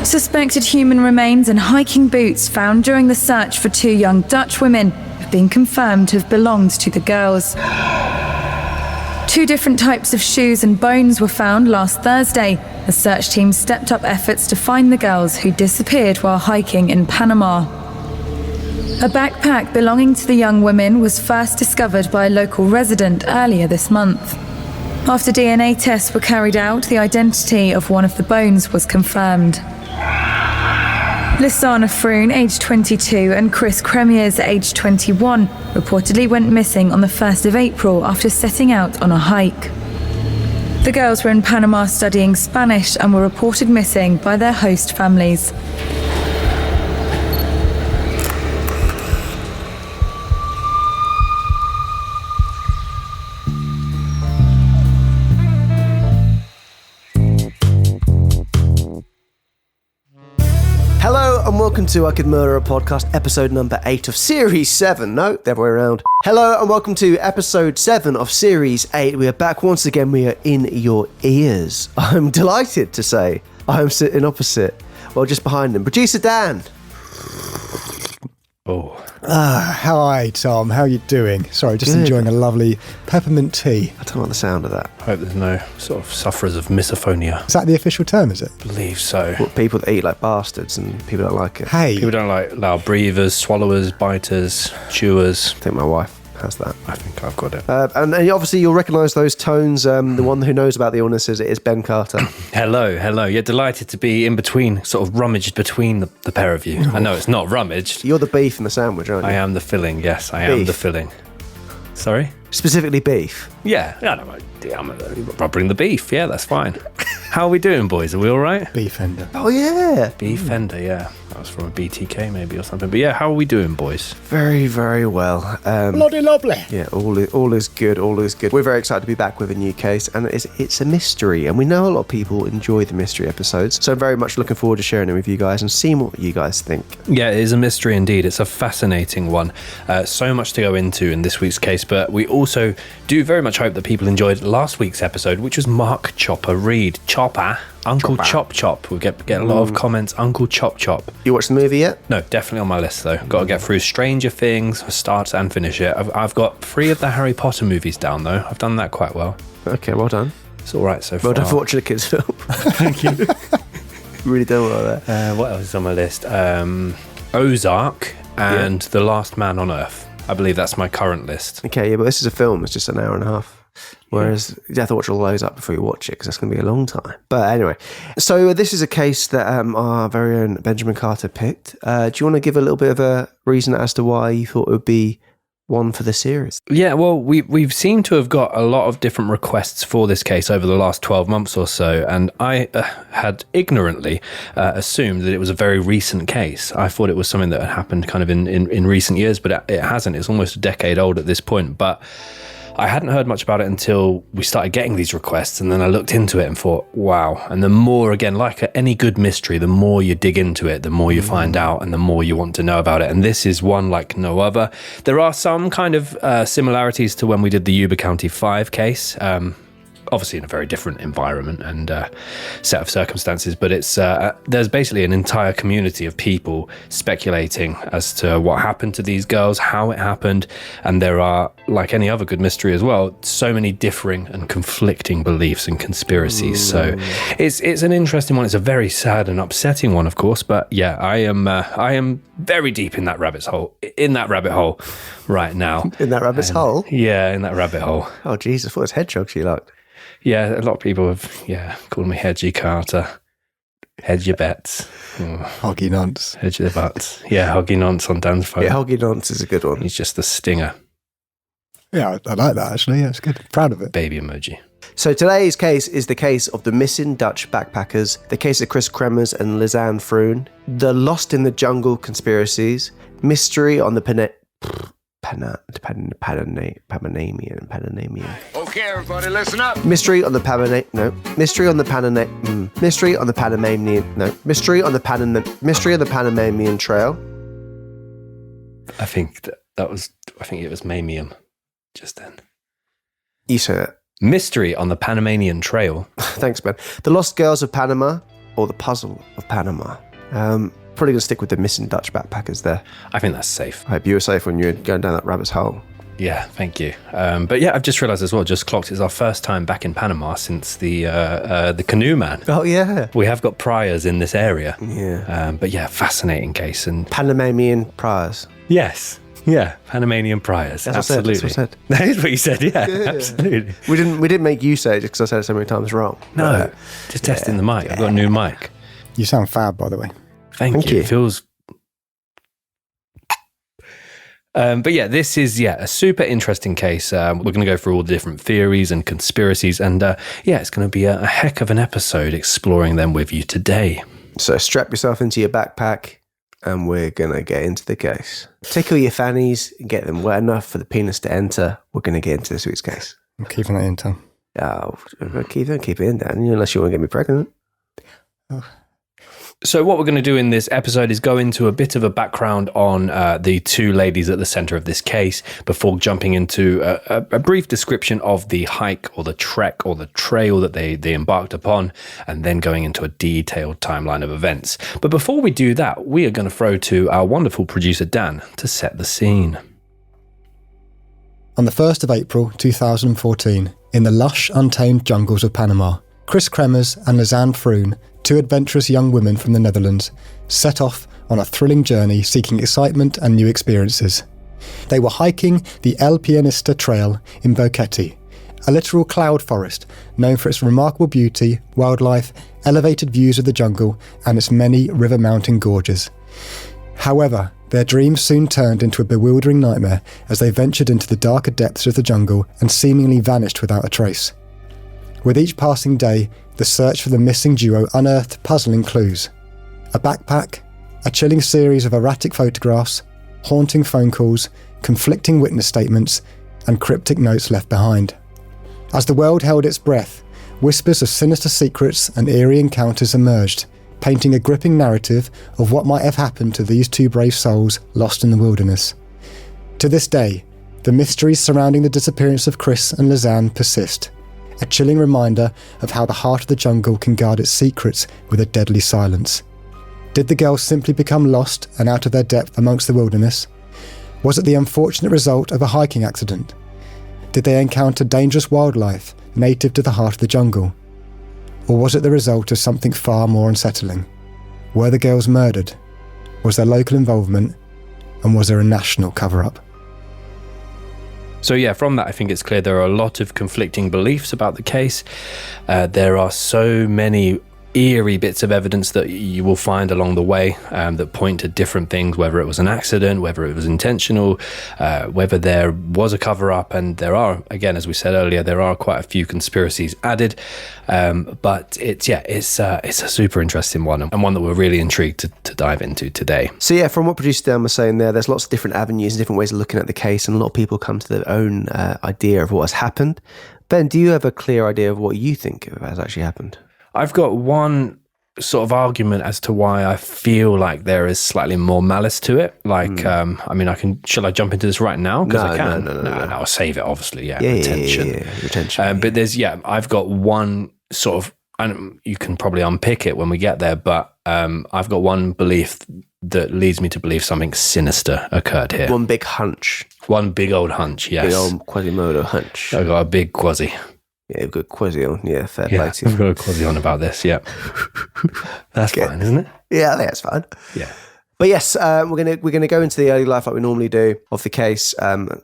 Suspected human remains and hiking boots found during the search for 2 young Dutch women have been confirmed to have belonged to the girls. 2 different types of shoes and bones were found last Thursday. The search team stepped up efforts to find the girls who disappeared while hiking in Panama. A backpack belonging to the young women was first discovered by a local resident earlier this month. After DNA tests were carried out, the identity of one of the bones was confirmed. Lisanne Froon, aged 22, and Kris Kremers, aged 21, reportedly went missing on the 1st of April after setting out on a hike. The girls were in Panama studying Spanish and were reported missing by their host families. Hello and welcome to I Could Murder a Podcast, episode number 8 of Series 7. No, the other way around. Hello and welcome to episode 7 of Series 8. We are back once again. We are in your ears. I'm delighted to say I'm sitting opposite, well, just behind him, producer Dan. Oh. Hi, Tom. How are you doing? Sorry, just enjoying a lovely peppermint tea. I don't like the sound of that. I hope there's no sort of sufferers of misophonia. Is that the official term, is it? I believe so. Well, people that eat like bastards and people don't like it. Hey. People don't like loud breathers, swallowers, biters, chewers. I think my wife has that. I think I've got it. And obviously you'll recognise those tones. The one who knows about the illnesses, it is Ben Carter. Hello. You're delighted to be in between, sort of rummaged between the pair of you. I know it's not rummaged. You're the beef in the sandwich, aren't you? I am the filling, yes, I am the filling. Sorry? Specifically beef. Yeah, I'll bring the beef, yeah, that's fine. How are we doing, boys? Are we all right? Beef ender. Oh, yeah. Beef ender, yeah. That was from a BTK maybe or something. But yeah, how are we doing, boys? Very, very well. Bloody lovely. Yeah, all is good, all is good. We're very excited to be back with a new case, and it's a mystery, and we know a lot of people enjoy the mystery episodes, so I'm very much looking forward to sharing it with you guys and seeing what you guys think. Yeah, it is a mystery indeed. It's a fascinating one. So much to go into in this week's case, but we also do very much hope that people enjoyed last week's episode, which was Mark Chopper Reed. Uncle Chop Chop. We get a lot of comments. Uncle Chop Chop. You watched the movie yet? No, definitely on my list though. Got to get through Stranger Things, start and finish it. I've got 3 of the Harry Potter movies down though. I've done that quite well. Okay, well done. It's all right so far. Well done for watching a kids' film. Thank you. Really done well there. What else is on my list? Ozark and The Last Man on Earth. I believe that's my current list. Okay, yeah, but this is a film. It's just an hour and a half. Whereas you have to watch all those up before you watch it because that's going to be a long time. But anyway, so this is a case that our very own Benjamin Carter picked. Do you want to give a little bit of a reason as to why you thought it would be one for the series? Yeah, well, we've seemed to have got a lot of different requests for this case over the last 12 months or so, and I had ignorantly assumed that it was a very recent case. I thought it was something that had happened kind of in recent years, but it hasn't. It's almost a decade old at this point, but I hadn't heard much about it until we started getting these requests, and then I looked into it and thought, wow. And the more, again, like any good mystery, the more you dig into it, the more you find out and the more you want to know about it. And this is one like no other. There are some kind of similarities to when we did the Yuba County 5 case, obviously in a very different environment and set of circumstances, but it's there's basically an entire community of people speculating as to what happened to these girls, how it happened, and there are, like any other good mystery as well, so many differing and conflicting beliefs and conspiracies. So it's an interesting one. It's a very sad and upsetting one, of course, but yeah, I am very deep in that rabbit hole right now. In that rabbit's hole? Yeah, in that rabbit hole. Oh, Jesus, what was hedgehog she liked? Yeah, a lot of people have, called me Hedgy Carter. Hedge your bets. Hoggy nonce. Hedge their butts. Yeah, Hoggy Nonce on Dan's phone. Yeah, Hoggy Nonce is a good one. He's just the stinger. Yeah, I like that actually. Yeah, it's good. Proud of it. Baby emoji. So today's case is the case of the missing Dutch backpackers, the case of Kris Kremers and Lisanne Froon, the Lost in the Jungle conspiracies, mystery on the Panamanian. Okay, everybody, listen up. Mystery on the Panamanian Trail. I think it was Mamium just then. You say it. Mystery on the Panamanian Trail. Thanks, Ben. The Lost Girls of Panama, or the puzzle of Panama. Probably going to stick with the missing Dutch backpackers there. I think that's safe. I hope you were safe when you were going down that rabbit's hole. Yeah, thank you. But yeah, I've just realised as well, just clocked, it's our first time back in Panama since the canoe man. Oh, yeah. We have got priors in this area. Yeah. But yeah, fascinating case. And Panamanian priors. yes. Yeah, Panamanian priors. That's absolutely. What I said. That is what you said, yeah. Absolutely. We didn't make you say it just because I said it so many times wrong. No, just testing the mic. I've got a new mic. You sound fab, by the way. Thank you. It feels... but yeah, this is a super interesting case. We're going to go through all the different theories and conspiracies, and it's going to be a heck of an episode exploring them with you today. So strap yourself into your backpack, and we're going to get into the case. Tickle your fannies and get them wet enough for the penis to enter. We're going to get into this week's case. I'm keeping that in, Tom. Oh, keep it in, Dan, unless you want to get me pregnant. Oh. So what we're going to do in this episode is go into a bit of a background on the two ladies at the center of this case before jumping into a brief description of the hike or the trek or the trail that they embarked upon, and then going into a detailed timeline of events. But before we do that, we are going to throw to our wonderful producer Dan to set the scene. On the 1st of April 2014, in the lush, untamed jungles of Panama, Kris Kremers and Lisanne Froon, two adventurous young women from the Netherlands, set off on a thrilling journey seeking excitement and new experiences. They were hiking the El Pianista Trail in Boquete, a literal cloud forest known for its remarkable beauty, wildlife, elevated views of the jungle, and its many river mountain gorges. However, their dreams soon turned into a bewildering nightmare as they ventured into the darker depths of the jungle and seemingly vanished without a trace. With each passing day, the search for the missing duo unearthed puzzling clues. A backpack, a chilling series of erratic photographs, haunting phone calls, conflicting witness statements, and cryptic notes left behind. As the world held its breath, whispers of sinister secrets and eerie encounters emerged, painting a gripping narrative of what might have happened to these two brave souls lost in the wilderness. To this day, the mysteries surrounding the disappearance of Kris and Lisanne persist, a chilling reminder of how the heart of the jungle can guard its secrets with a deadly silence. Did the girls simply become lost and out of their depth amongst the wilderness? Was it the unfortunate result of a hiking accident? Did they encounter dangerous wildlife native to the heart of the jungle? Or was it the result of something far more unsettling? Were the girls murdered? Was there local involvement? And was there a national cover-up? So yeah, from that I think it's clear there are a lot of conflicting beliefs about the case. There are so many eerie bits of evidence that you will find along the way that point to different things, whether it was an accident, whether it was intentional, whether there was a cover-up, and there are, again, as we said earlier, there are quite a few conspiracies added, but it's a super interesting one, and one that we're really intrigued to dive into today. So yeah, from what producer Dan was saying there, there's lots of different avenues and different ways of looking at the case, and a lot of people come to their own idea of what has happened. Ben, do you have a clear idea of what you think has actually happened? I've got one sort of argument as to why I feel like there is slightly more malice to it. Like, I mean, shall I jump into this right now? Because I can. No, I'll save it, obviously. Yeah, retention. Retention. But I've got one sort of, and you can probably unpick it when we get there, but I've got one belief that leads me to believe something sinister occurred here. One big hunch. One big old hunch, yes. Big old Quasimodo hunch. I've got a big quasi. Yeah, we've got Quasi on. Yeah, fair play to you. We've got a Quasi on about this, yeah. That's fine, isn't it? Yeah, I think that's fine. Yeah. But yes, we're gonna go into the early life like we normally do of the case,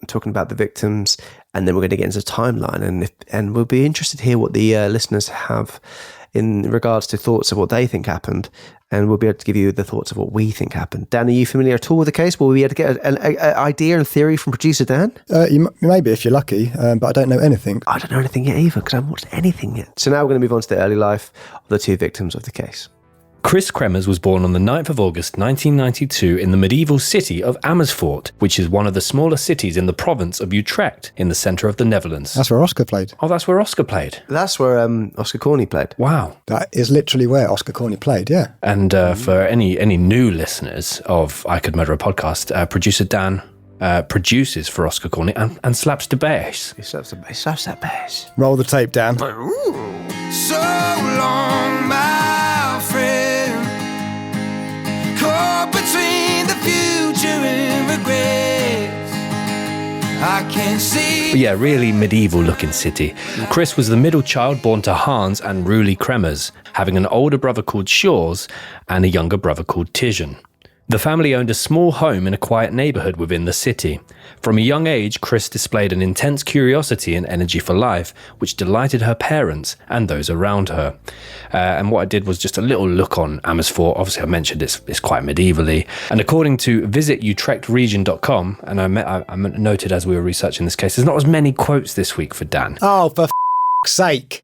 talking about the victims, and then we're going to get into the timeline, and we'll be interested to hear what the listeners have in regards to thoughts of what they think happened, and we'll be able to give you the thoughts of what we think happened. Dan, are you familiar at all with the case? Will we be able to get an idea and theory from producer Dan? You may be if you're lucky, but I don't know anything. I don't know anything yet either, because I haven't watched anything yet. So now we're going to move on to the early life of the two victims of the case. Kris Kremers was born on the 9th of August 1992 in the medieval city of Amersfoort, which is one of the smaller cities in the province of Utrecht, in the centre of the Netherlands. That's where Oscar played. Oh, that's where Oscar played. That's where Oscar Corney played. Wow. That is literally where Oscar Corney played, yeah. And for any new listeners of I Could Murder a Podcast, producer Dan produces for Oscar Corney and slaps the bass. He slaps that bass. Roll the tape, Dan. So long, my friend. But yeah, really medieval looking city. Kris was the middle child born to Hans and Rulie Kremers, having an older brother called Shores and a younger brother called Tijan. The family owned a small home in a quiet neighbourhood within the city. From a young age, Kris displayed an intense curiosity and energy for life, which delighted her parents and those around her. And what I did was just a little look on Amersfoort. Obviously, I mentioned it's quite medievally. And according to visitutrechtregion.com, and I noted as we were researching this case, there's not as many quotes this week for Dan. Oh, for sake.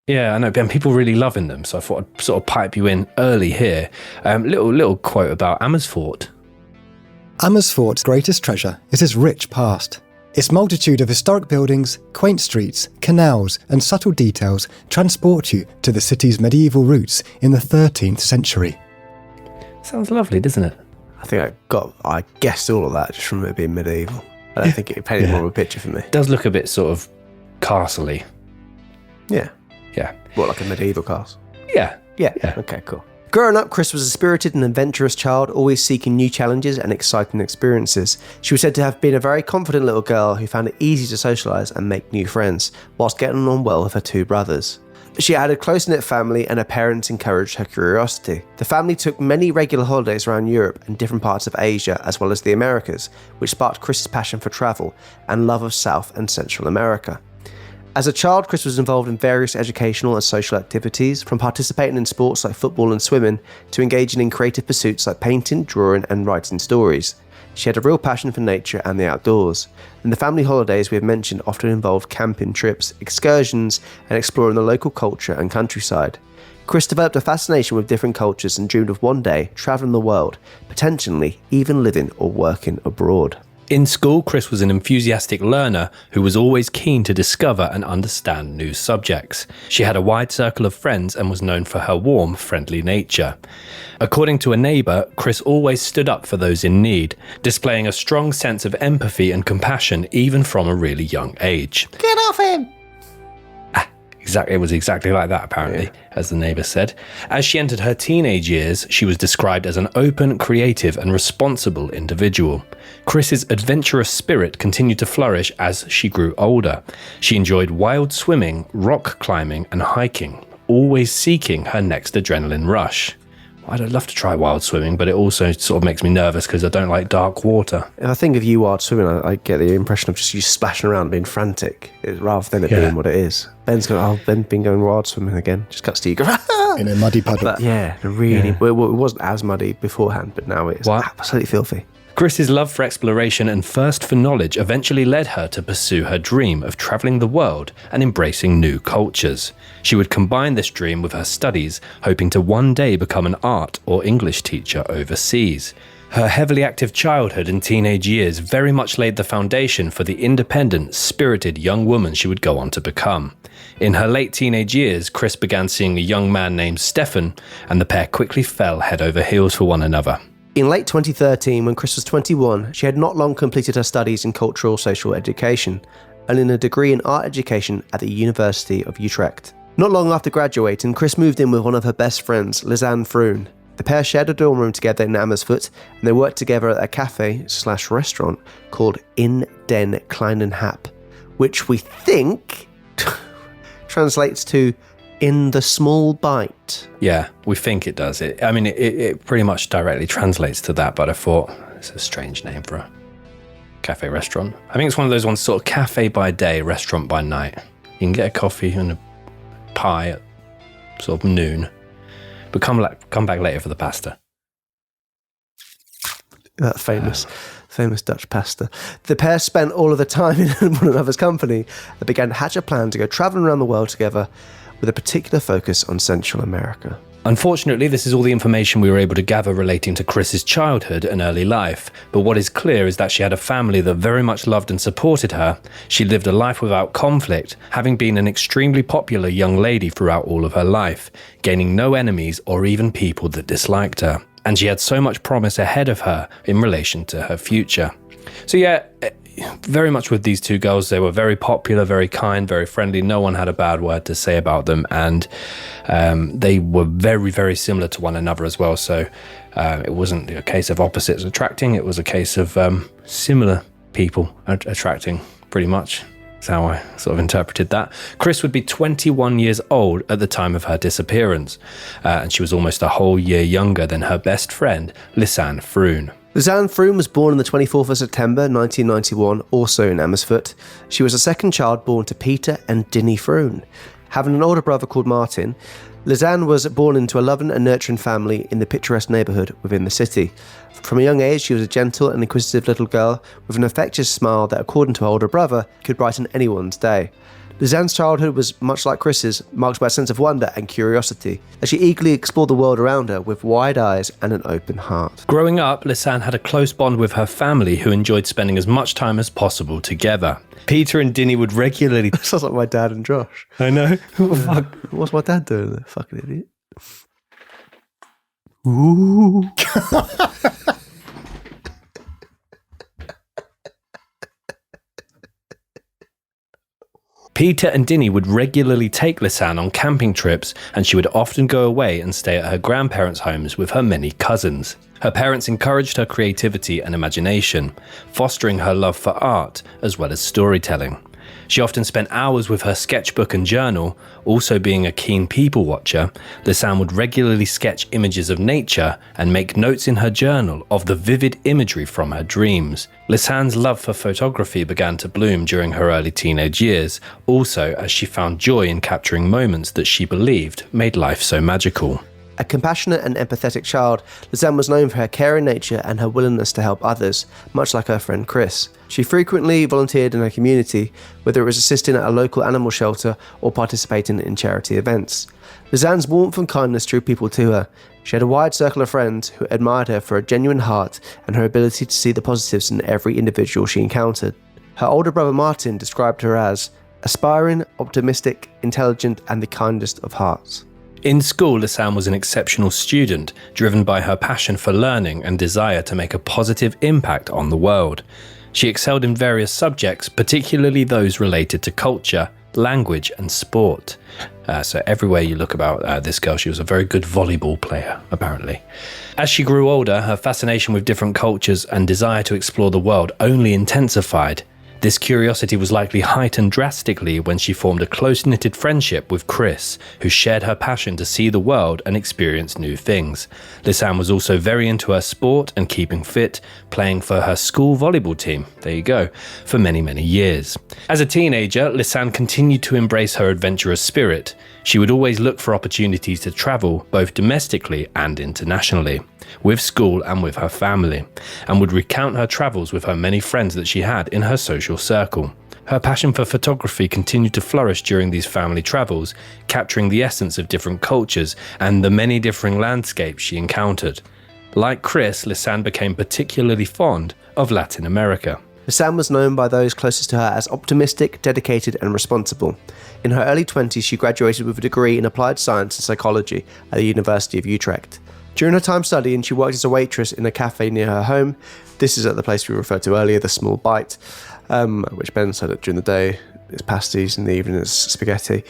Yeah, I know, and people really loving them, so I thought I'd sort of pipe you in early here. Little quote about Amersfoort. Amersfoort's greatest treasure is its rich past. Its multitude of historic buildings, quaint streets, canals, and subtle details transport you to the city's medieval roots in the 13th century. Sounds lovely, doesn't it? I think I guessed all of that just from it being medieval. I don't think it painted more of a picture for me. It does look a bit sort of castle-y. Yeah. Yeah. What, like a medieval castle? Yeah. Yeah. Okay, cool. Growing up, Kris was a spirited and adventurous child, always seeking new challenges and exciting experiences. She was said to have been a very confident little girl who found it easy to socialise and make new friends, whilst getting on well with her two brothers. She had a close-knit family and her parents encouraged her curiosity. The family took many regular holidays around Europe and different parts of Asia as well as the Americas, which sparked Kris's passion for travel and love of South and Central America. As a child, Kris was involved in various educational and social activities, from participating in sports like football and swimming to engaging in creative pursuits like painting, drawing and writing stories. She had a real passion for nature and the outdoors, and the family holidays we have mentioned often involved camping trips, excursions and exploring the local culture and countryside. Kris developed a fascination with different cultures and dreamed of one day travelling the world, potentially even living or working abroad. In school, Kris was an enthusiastic learner who was always keen to discover and understand new subjects. She had a wide circle of friends and was known for her warm, friendly nature. According to a neighbour, Kris always stood up for those in need, displaying a strong sense of empathy and compassion even from a really young age. Get off him! It was exactly like that, apparently, as the neighbour said. As she entered her teenage years, she was described as an open, creative and responsible individual. Kris's adventurous spirit continued to flourish as she grew older. She enjoyed wild swimming, rock climbing and hiking, always seeking her next adrenaline rush. I'd love to try wild swimming, but it also sort of makes me nervous because I don't like dark water. If I think of you wild swimming, I get the impression of just you splashing around being frantic rather than it being what it is. Ben's been going wild swimming again. Just cuts to you, go, in a muddy puddle. But yeah, really. Well, it wasn't as muddy beforehand, but now it's absolutely filthy. Kris's love for exploration and thirst for knowledge eventually led her to pursue her dream of travelling the world and embracing new cultures. She would combine this dream with her studies, hoping to one day become an art or English teacher overseas. Her heavily active childhood and teenage years very much laid the foundation for the independent, spirited young woman she would go on to become. In her late teenage years, Kris began seeing a young man named Stefan, and the pair quickly fell head over heels for one another. In late 2013, when Kris was 21, she had not long completed her studies in cultural social education, earning a degree in art education at the University of Utrecht. Not long after graduating, Kris moved in with one of her best friends, Lisanne Froon. The pair shared a dorm room together in Amersfoort, and they worked together at a cafe/restaurant called In den Kleinen Hap, which we think translates to in the small bite. Yeah, we think it does. It pretty much directly translates to that, but I thought it's a strange name for a cafe restaurant. I think it's one of those ones, sort of cafe by day, restaurant by night. You can get a coffee and a pie at sort of noon, but come back later for the pasta. That famous Dutch pasta. The pair spent all of the time in one another's company and began to hatch a plan to go travelling around the world together, with a particular focus on Central America. Unfortunately, this is all the information we were able to gather relating to Kris's childhood and early life, but what is clear is that she had a family that very much loved and supported her. She lived a life without conflict, having been an extremely popular young lady throughout all of her life, gaining no enemies or even people that disliked her. And she had so much promise ahead of her in relation to her future. So yeah, very much with these two girls, they were very popular, very kind, very friendly. No one had a bad word to say about them, and they were very, very similar to one another as well. So it wasn't a case of opposites attracting, it was a case of similar people attracting, pretty much. That's how I sort of interpreted that. Kris would be 21 years old at the time of her disappearance, and she was almost a whole year younger than her best friend, Lisanne Froon. Lisanne Froon was born on the 24th of September 1991, also in Amersfoort. She was the second child born to Peter and Dinny Froon. Having an older brother called Martin, Lisanne was born into a loving and nurturing family in the picturesque neighbourhood within the city. From a young age, she was a gentle and inquisitive little girl with an infectious smile that, according to her older brother, could brighten anyone's day. Lisanne's childhood was much like Kris's, marked by a sense of wonder and curiosity, as she eagerly explored the world around her with wide eyes and an open heart. Growing up, Lisanne had a close bond with her family, who enjoyed spending as much time as possible together. Peter and Dinny would regularly... Sounds like my dad and Josh. I know. Fuck. What's my dad doing there? Fucking idiot. Ooh. Peter and Dinny would regularly take Lisanne on camping trips, and she would often go away and stay at her grandparents' homes with her many cousins. Her parents encouraged her creativity and imagination, fostering her love for art as well as storytelling. She often spent hours with her sketchbook and journal. Also being a keen people watcher, Lisanne would regularly sketch images of nature and make notes in her journal of the vivid imagery from her dreams. Lisanne's love for photography began to bloom during her early teenage years, also as she found joy in capturing moments that she believed made life so magical. A compassionate and empathetic child, Lisanne was known for her caring nature and her willingness to help others, much like her friend Kris. She frequently volunteered in her community, whether it was assisting at a local animal shelter or participating in charity events. Lisanne's warmth and kindness drew people to her. She had a wide circle of friends who admired her for a genuine heart and her ability to see the positives in every individual she encountered. Her older brother Martin described her as aspiring, optimistic, intelligent, and the kindest of hearts. In school, Lisanne was an exceptional student, driven by her passion for learning and desire to make a positive impact on the world. She excelled in various subjects, particularly those related to culture, language and sport. So everywhere you look about this girl, she was a very good volleyball player, apparently. As she grew older, her fascination with different cultures and desire to explore the world only intensified. This curiosity was likely heightened drastically when she formed a close-knitted friendship with Kris, who shared her passion to see the world and experience new things. Lisanne was also very into her sport and keeping fit, playing for her school volleyball team, there you go, for many, many years. As a teenager, Lisanne continued to embrace her adventurous spirit. She would always look for opportunities to travel, both domestically and internationally, with school and with her family, and would recount her travels with her many friends that she had in her social circle. Her passion for photography continued to flourish during these family travels, capturing the essence of different cultures and the many differing landscapes she encountered. Like Kris, Lisanne became particularly fond of Latin America. Lisanne was known by those closest to her as optimistic, dedicated and responsible. In her early 20s, she graduated with a degree in applied science and psychology at the University of Utrecht. During her time studying, she worked as a waitress in a cafe near her home. This is at the place we referred to earlier, the Small Bite, which Ben said that during the day it's pasties, in the evening it's spaghetti.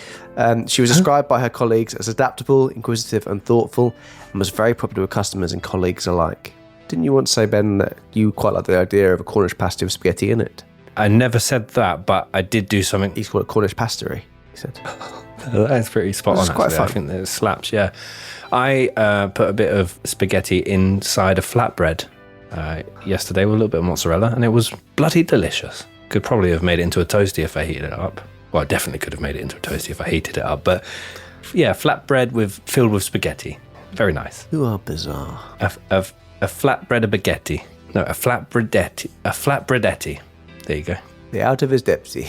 She was described by her colleagues as adaptable, inquisitive and thoughtful, and was very popular with customers and colleagues alike. Didn't you once say, Ben, that you quite like the idea of a Cornish pasty with spaghetti in it? I never said that, but I did do something. He's called it Cornish pastery, he said. That's pretty spot on, quite actually. fun. I think that it slaps, yeah. I put a bit of spaghetti inside a flatbread yesterday with a little bit of mozzarella, and it was bloody delicious. Could probably have made it into a toasty if I heated it up. Well, I definitely could have made it into a toasty if I heated it up, but yeah, flatbread filled with spaghetti. Very nice. You are bizarre. A flatbread a baguette. No, a flatbreadetti. There you go. The out of his depsy.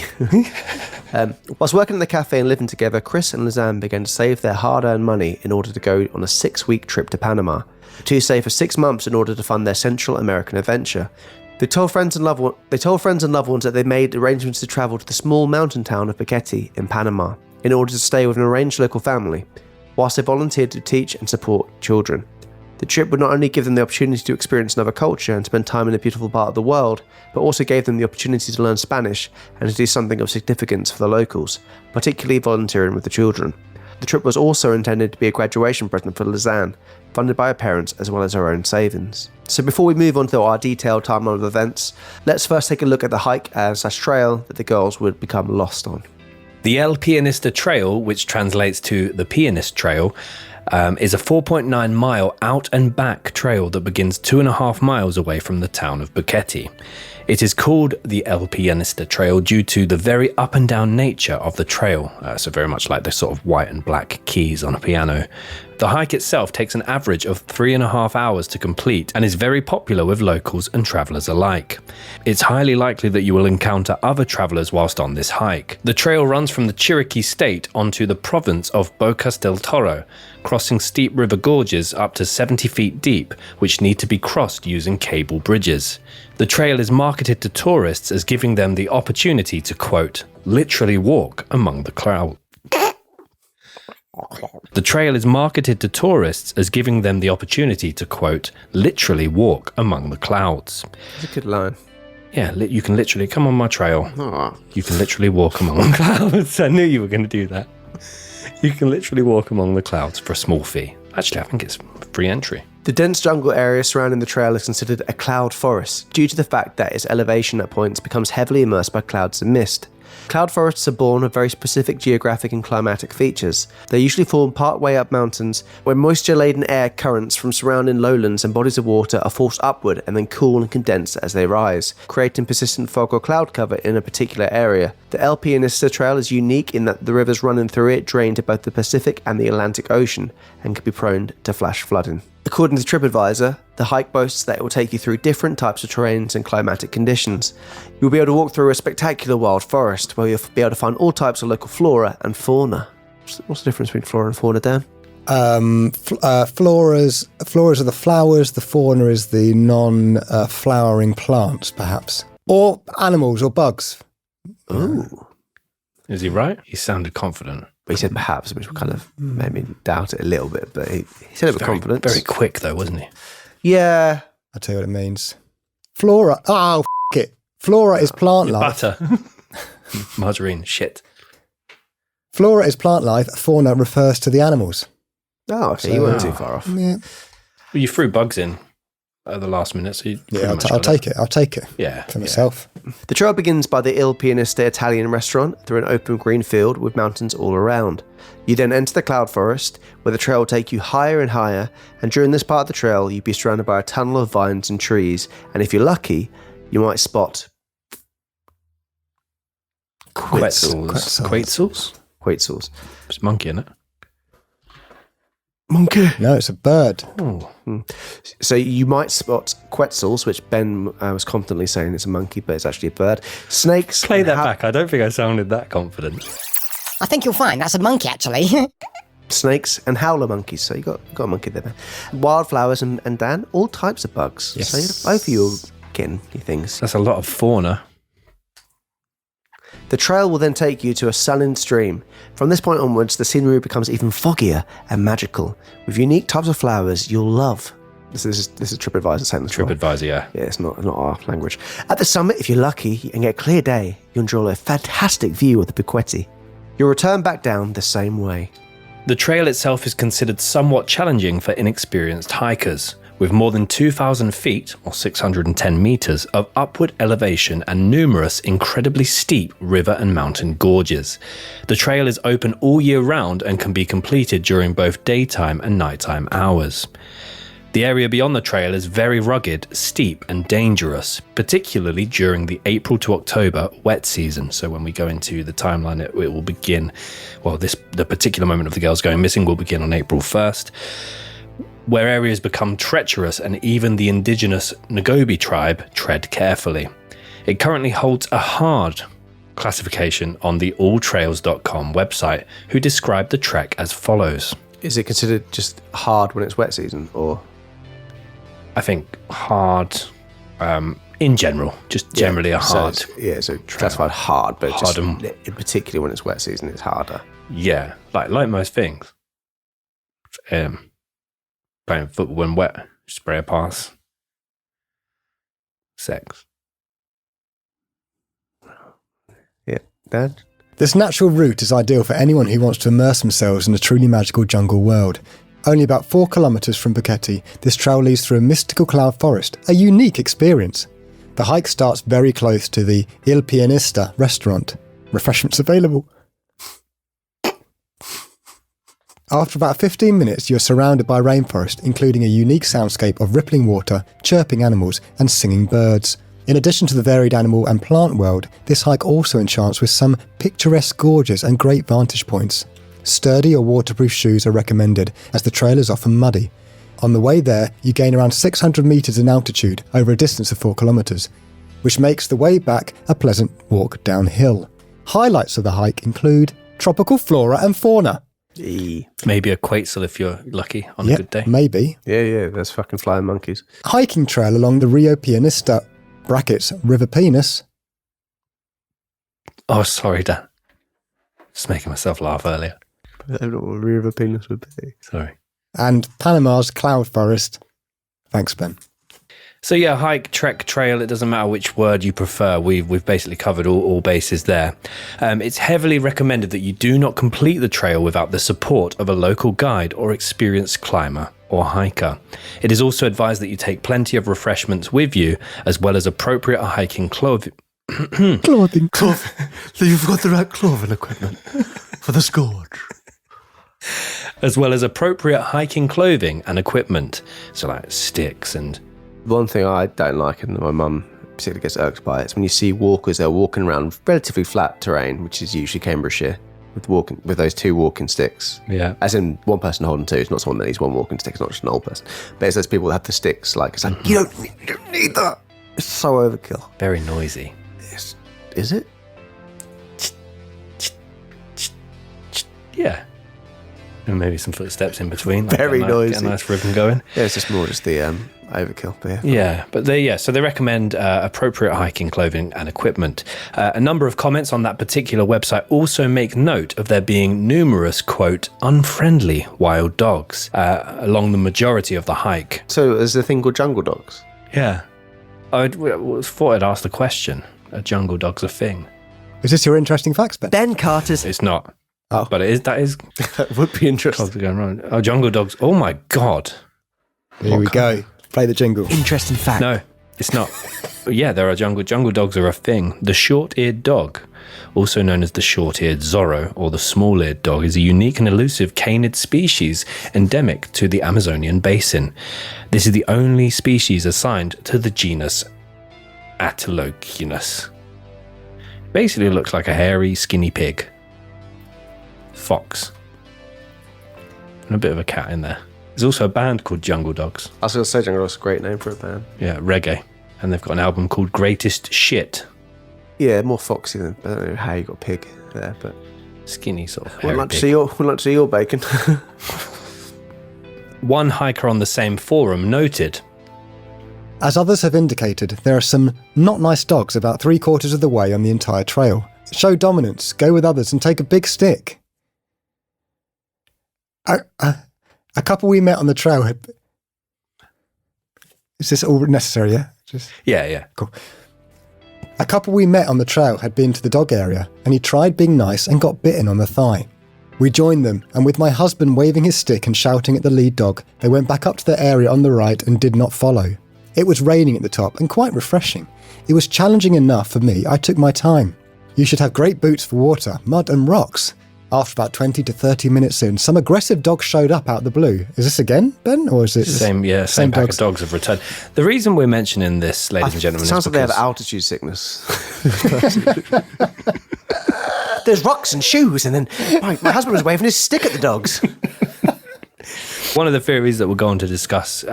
Whilst working in the cafe and living together, Kris and Lisanne began to save their hard-earned money in order to go on a 6-week trip to Panama. The two saved for 6 months in order to fund their Central American adventure. They told friends and loved ones that they made arrangements to travel to the small mountain town of Boquete in Panama in order to stay with an arranged local family, whilst they volunteered to teach and support children. The trip would not only give them the opportunity to experience another culture and spend time in a beautiful part of the world, but also gave them the opportunity to learn Spanish and to do something of significance for the locals, particularly volunteering with the children. The trip was also intended to be a graduation present for Lisanne, funded by her parents as well as her own savings. So before we move on to our detailed timeline of events, let's first take a look at the hike / trail that the girls would become lost on. The El Pianista Trail, which translates to the Pianist Trail, is a 4.9 mile out and back trail that begins 2.5 miles away from the town of Boquete. It is called the El Pianista Trail due to the very up and down nature of the trail, so very much like the sort of white and black keys on a piano. The hike itself takes an average of 3.5 hours to complete and is very popular with locals and travellers alike. It's highly likely that you will encounter other travellers whilst on this hike. The trail runs from the Chiriquí state onto the province of Bocas del Toro, crossing steep river gorges up to 70 feet deep, which need to be crossed using cable bridges. The trail is marketed to tourists as giving them the opportunity to, quote, literally walk among the clouds. The trail is marketed to tourists as giving them the opportunity to, quote, literally walk among the clouds. That's a good line. Yeah, you can literally come on my trail. Oh. You can literally walk among the clouds. I knew you were going to do that. You can literally walk among the clouds for a small fee. Actually, I think it's free entry. The dense jungle area surrounding the trail is considered a cloud forest due to the fact that its elevation at points becomes heavily immersed by clouds and mist. Cloud forests are born of very specific geographic and climatic features. They usually form part-way up mountains where moisture-laden air currents from surrounding lowlands and bodies of water are forced upward and then cool and condense as they rise, creating persistent fog or cloud cover in a particular area. The El Pianista Trail is unique in that the rivers running through it drain to both the Pacific and the Atlantic Ocean and can be prone to flash flooding. According to TripAdvisor, the hike boasts that it will take you through different types of terrains and climatic conditions. You'll be able to walk through a spectacular wild forest where you'll be able to find all types of local flora and fauna. What's the difference between flora and fauna, Dan? Floras are the flowers, the fauna is the non-flowering plants, perhaps. Or animals or bugs. Ooh. Is he right? He sounded confident. But he said perhaps, which kind of made me doubt it a little bit, but he said it with confidence. Very quick though, wasn't he? Yeah. I'll tell you what it means. Flora. Oh, it. Flora is plant life. Butter. Margarine. Shit. Flora is plant life. Fauna refers to the animals. Oh, okay. You weren't too far off. Yeah. Well, you threw bugs in at the last minute, so you I'll take it. I'll take it. Yeah. For myself. The trail begins by the Il Pianista Italian restaurant through an open green field with mountains all around. You then enter the cloud forest, where the trail will take you higher and higher, and during this part of the trail, you'll be surrounded by a tunnel of vines and trees, and if you're lucky, you might spot Quetzals? Quetzals. It's a monkey, isn't it? Monkey. No, it's a bird. Oh. So you might spot Quetzals, which Ben was confidently saying it's a monkey, but it's actually a bird. Snakes. Play that back. I don't think I sounded that confident. I think you'll find that's a monkey, actually. Snakes and howler monkeys. So you got a monkey there, man. Wildflowers and Dan, all types of bugs. Yes. So both of you are getting your things. That's a lot of fauna. The trail will then take you to a sullen stream. From this point onwards, the scenery becomes even foggier and magical, with unique types of flowers you'll love. This is TripAdvisor saying this. TripAdvisor, yeah. Yeah, it's not our language. At the summit, if you're lucky and get a clear day, you'll enjoy a fantastic view of the Boquete. You'll return back down the same way. The trail itself is considered somewhat challenging for inexperienced hikers, with more than 2,000 feet, or 610 meters, of upward elevation and numerous incredibly steep river and mountain gorges. The trail is open all year round and can be completed during both daytime and nighttime hours. The area beyond the trail is very rugged, steep and dangerous, particularly during the April to October wet season. So when we go into the timeline, it will begin, the particular moment of the girls going missing will begin on April 1st. Where areas become treacherous and even the indigenous Ngobi tribe tread carefully. It currently holds a hard classification on the alltrails.com website, who describe the trek as follows. Is it considered just hard when it's wet season, or? I think hard, in general, just generally a hard. So classified hard, but hard just in particular when it's wet season, it's harder. Yeah, like most things. Playing football when wet, spray a pass. Sex. Yeah, Dad? This natural route is ideal for anyone who wants to immerse themselves in a truly magical jungle world. Only about 4 kilometres from Boquete, this trail leads through a mystical cloud forest, a unique experience. The hike starts very close to the Il Pianista restaurant. Refreshments available. After about 15 minutes, you're surrounded by rainforest, including a unique soundscape of rippling water, chirping animals, and singing birds. In addition to the varied animal and plant world, this hike also enchants with some picturesque gorges and great vantage points. Sturdy or waterproof shoes are recommended, as the trail is often muddy. On the way there, you gain around 600 metres in altitude over a distance of 4 kilometres, which makes the way back a pleasant walk downhill. Highlights of the hike include tropical flora and fauna. Maybe a quetzal if you're lucky on a good day. Maybe. Yeah, there's fucking flying monkeys. Hiking trail along the Rio Pianista (River Penis). Oh, sorry, Dan. Just making myself laugh earlier. I don't know what River Penis would be. Sorry. And Panama's cloud forest. Thanks, Ben. So yeah, hike, trek, trail, it doesn't matter which word you prefer. We've basically covered all bases there. It's heavily recommended that you do not complete the trail without the support of a local guide or experienced climber or hiker. It is also advised that you take plenty of refreshments with you, as well as appropriate hiking clothing. Clothing. You've got the right clothing equipment for the scourge. As well as appropriate hiking clothing and equipment. So like sticks and... One thing I don't like, and my mum particularly gets irked by, it's when you see walkers, they're walking around relatively flat terrain, which is usually Cambridgeshire, with those 2 walking sticks. Yeah. As in one person holding 2. It's not someone that needs 1 walking stick. It's not just an old person. But it's those people that have the sticks. Like, it's like, you don't need that. It's so overkill. Very noisy. Is it? Yeah. And maybe some footsteps in between. Very noisy. Get a nice rhythm going. Yeah, it's just more just the overkill. But So they recommend appropriate hiking clothing and equipment. A number of comments on that particular website also make note of there being numerous, quote, unfriendly wild dogs along the majority of the hike. So there's a thing called jungle dogs? Yeah. I thought I'd ask the question. Are jungle dogs a thing? Is this your interesting facts, Ben? Ben Carter's... It's not. Oh. But that is... That would be interesting. Dogs are going around. Oh, jungle dogs. Oh my God. Here we go. Play the jingle. Interesting fact. No, it's not. Yeah, there are jungle dogs are a thing. The short-eared dog, also known as the short-eared Zorro or the small-eared dog, is a unique and elusive canid species endemic to the Amazonian basin. This is the only species assigned to the genus Atelocynus. Basically, it looks like a hairy, skinny pig. Fox. And a bit of a cat in there. There's also a band called Jungle Dogs. I was going to say Jungle Dogs is a great name for a band. Yeah, reggae. And they've got an album called Greatest Shit. Yeah, more foxy than... I don't know how you got pig there, but... Skinny sort of We'd hairy like to pig. see your bacon. One hiker on the same forum noted... As others have indicated, there are some not nice dogs about 3/4 of the way on the entire trail. Show dominance, go with others, and take a big stick. A couple we met on the trail had... Is this all necessary, yeah? Yeah. Cool. A couple we met on the trail had been to the dog area, and he tried being nice and got bitten on the thigh. We joined them, and with my husband waving his stick and shouting at the lead dog, they went back up to the area on the right and did not follow. It was raining at the top and quite refreshing. It was challenging enough for me. I took my time. You should have great boots for water, mud and rocks. After about 20 to 30 minutes in, some aggressive dogs showed up out of the blue. Is this again, Ben? Or is it Same pack of dogs have returned. The reason we're mentioning this, ladies and gentlemen, sounds is like they have altitude sickness. There's rocks and shoes, and then my husband was waving his stick at the dogs. one of the theories that we're going to discuss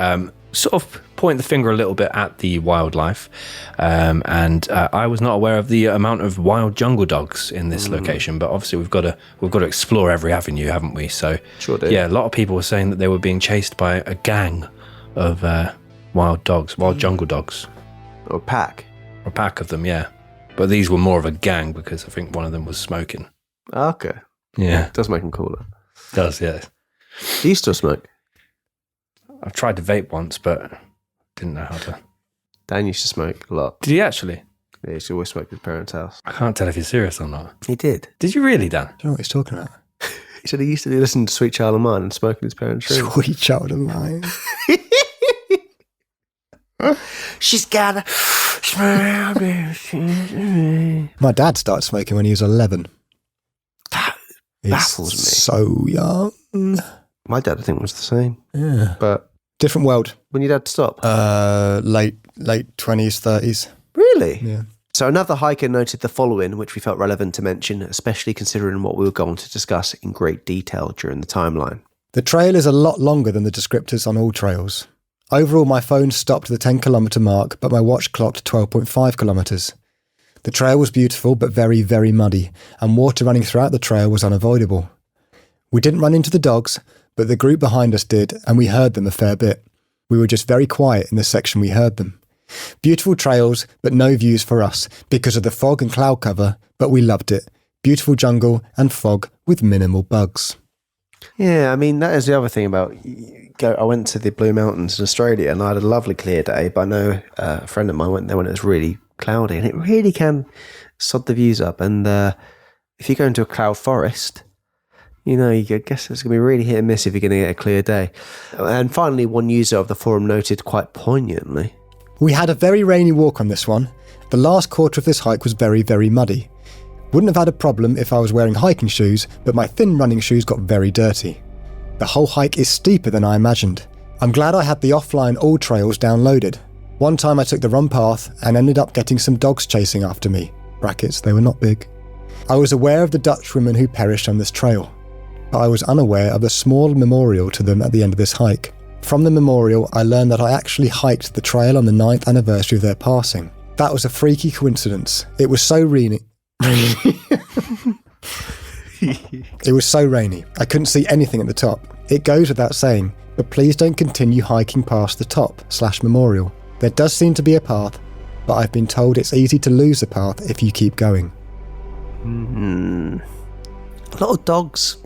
sort of point the finger a little bit at the wildlife, and I was not aware of the amount of wild jungle dogs in this location, but obviously we've got to explore every avenue, haven't we? So sure do. Yeah, a lot of people were saying that they were being chased by a gang of wild jungle dogs, or a pack of them, yeah. But these were more of a gang because I think one of them was smoking. Okay. Yeah, It does make them cooler. does, yeah. Do you still smoke? I've tried to vape once, but didn't know how to. Dan used to smoke a lot. Did he actually? Yeah, he always smoked at his parents' house. I can't tell if you're serious or not. He did. Did you really, Dan? I don't know what he's talking about. He said he used to listen to Sweet Child of Mine and smoke in his parents' room. Sweet child of mine. She's got a smile. My dad started smoking when he was 11. That He's baffles me. so young. My dad, I think, was the same. Yeah. But Different world. when your dad stopped? Late 20s, 30s. Really? Yeah. So another hiker noted the following, which we felt relevant to mention, especially considering what we were going to discuss in great detail during the timeline. The trail is a lot longer than the descriptors on all trails. Overall, my phone stopped at the 10 kilometre mark, but my watch clocked 12.5 kilometres. The trail was beautiful, but very, very muddy, and water running throughout the trail was unavoidable. We didn't run into the dogs, but the group behind us did, and we heard them a fair bit. We were just very quiet in the section we heard them. Beautiful trails, but no views for us, because of the fog and cloud cover, but we loved it. Beautiful jungle and fog with minimal bugs. Yeah, I mean, that is the other thing about... I went to the Blue Mountains in Australia and I had a lovely clear day, but I know a friend of mine went there when it was really cloudy, and it really can sod the views up. And if you go into a cloud forest, you know, I guess it's going to be really hit and miss if you're going to get a clear day. And finally, one user of the forum noted quite poignantly, We had a very rainy walk on this one. The last quarter of this hike was very, very muddy. Wouldn't have had a problem if I was wearing hiking shoes, but my thin running shoes got very dirty. The whole hike is steeper than I imagined. I'm glad I had the offline all trails downloaded. One time I took the wrong path and ended up getting some dogs chasing after me. Brackets, they were not big. I was aware of the Dutch women who perished on this trail, but I was unaware of the small memorial to them at the end of this hike. From the memorial, I learned that I actually hiked the trail on the 9th anniversary of their passing. That was a freaky coincidence. It was so rainy. It was so rainy. I couldn't see anything at the top. It goes without saying, but please don't continue hiking past the top/memorial. There does seem to be a path, but I've been told it's easy to lose the path if you keep going. a lot of dogs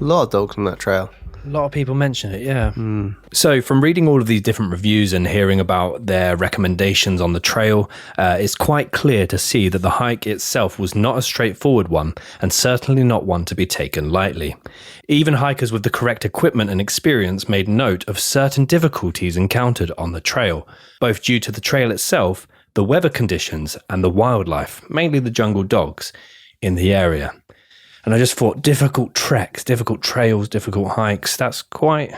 on that trail. A lot of people mention it, yeah. So from reading all of these different reviews and hearing about their recommendations on the trail, it's quite clear to see that the hike itself was not a straightforward one, and certainly not one to be taken lightly. Even hikers with the correct equipment and experience made note of certain difficulties encountered on the trail, both due to the trail itself, the weather conditions, and the wildlife, mainly the jungle dogs, in the area. And I just thought, difficult treks, difficult trails, difficult hikes, that's quite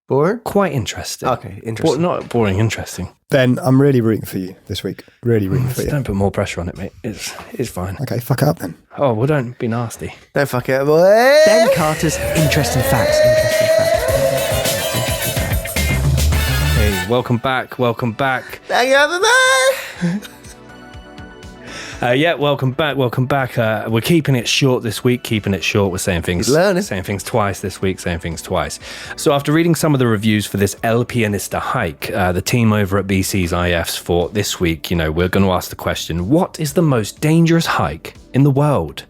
interesting. Okay, interesting. Not boring, interesting. Ben, I'm really rooting for you this week. Really rooting for you. Don't put more pressure on it, mate. It's fine. Okay, fuck it up then. Oh, well, don't be nasty. Don't fuck it up, boy. Ben Carter's interesting facts. Hey, welcome back. Thank you, everybody. Welcome back. We're keeping it short this week, We're saying things twice this week, saying things twice. So after reading some of the reviews for this El Pianista hike, the team over at BC's IFs thought this week, we're going to ask the question, what is the most dangerous hike in the world?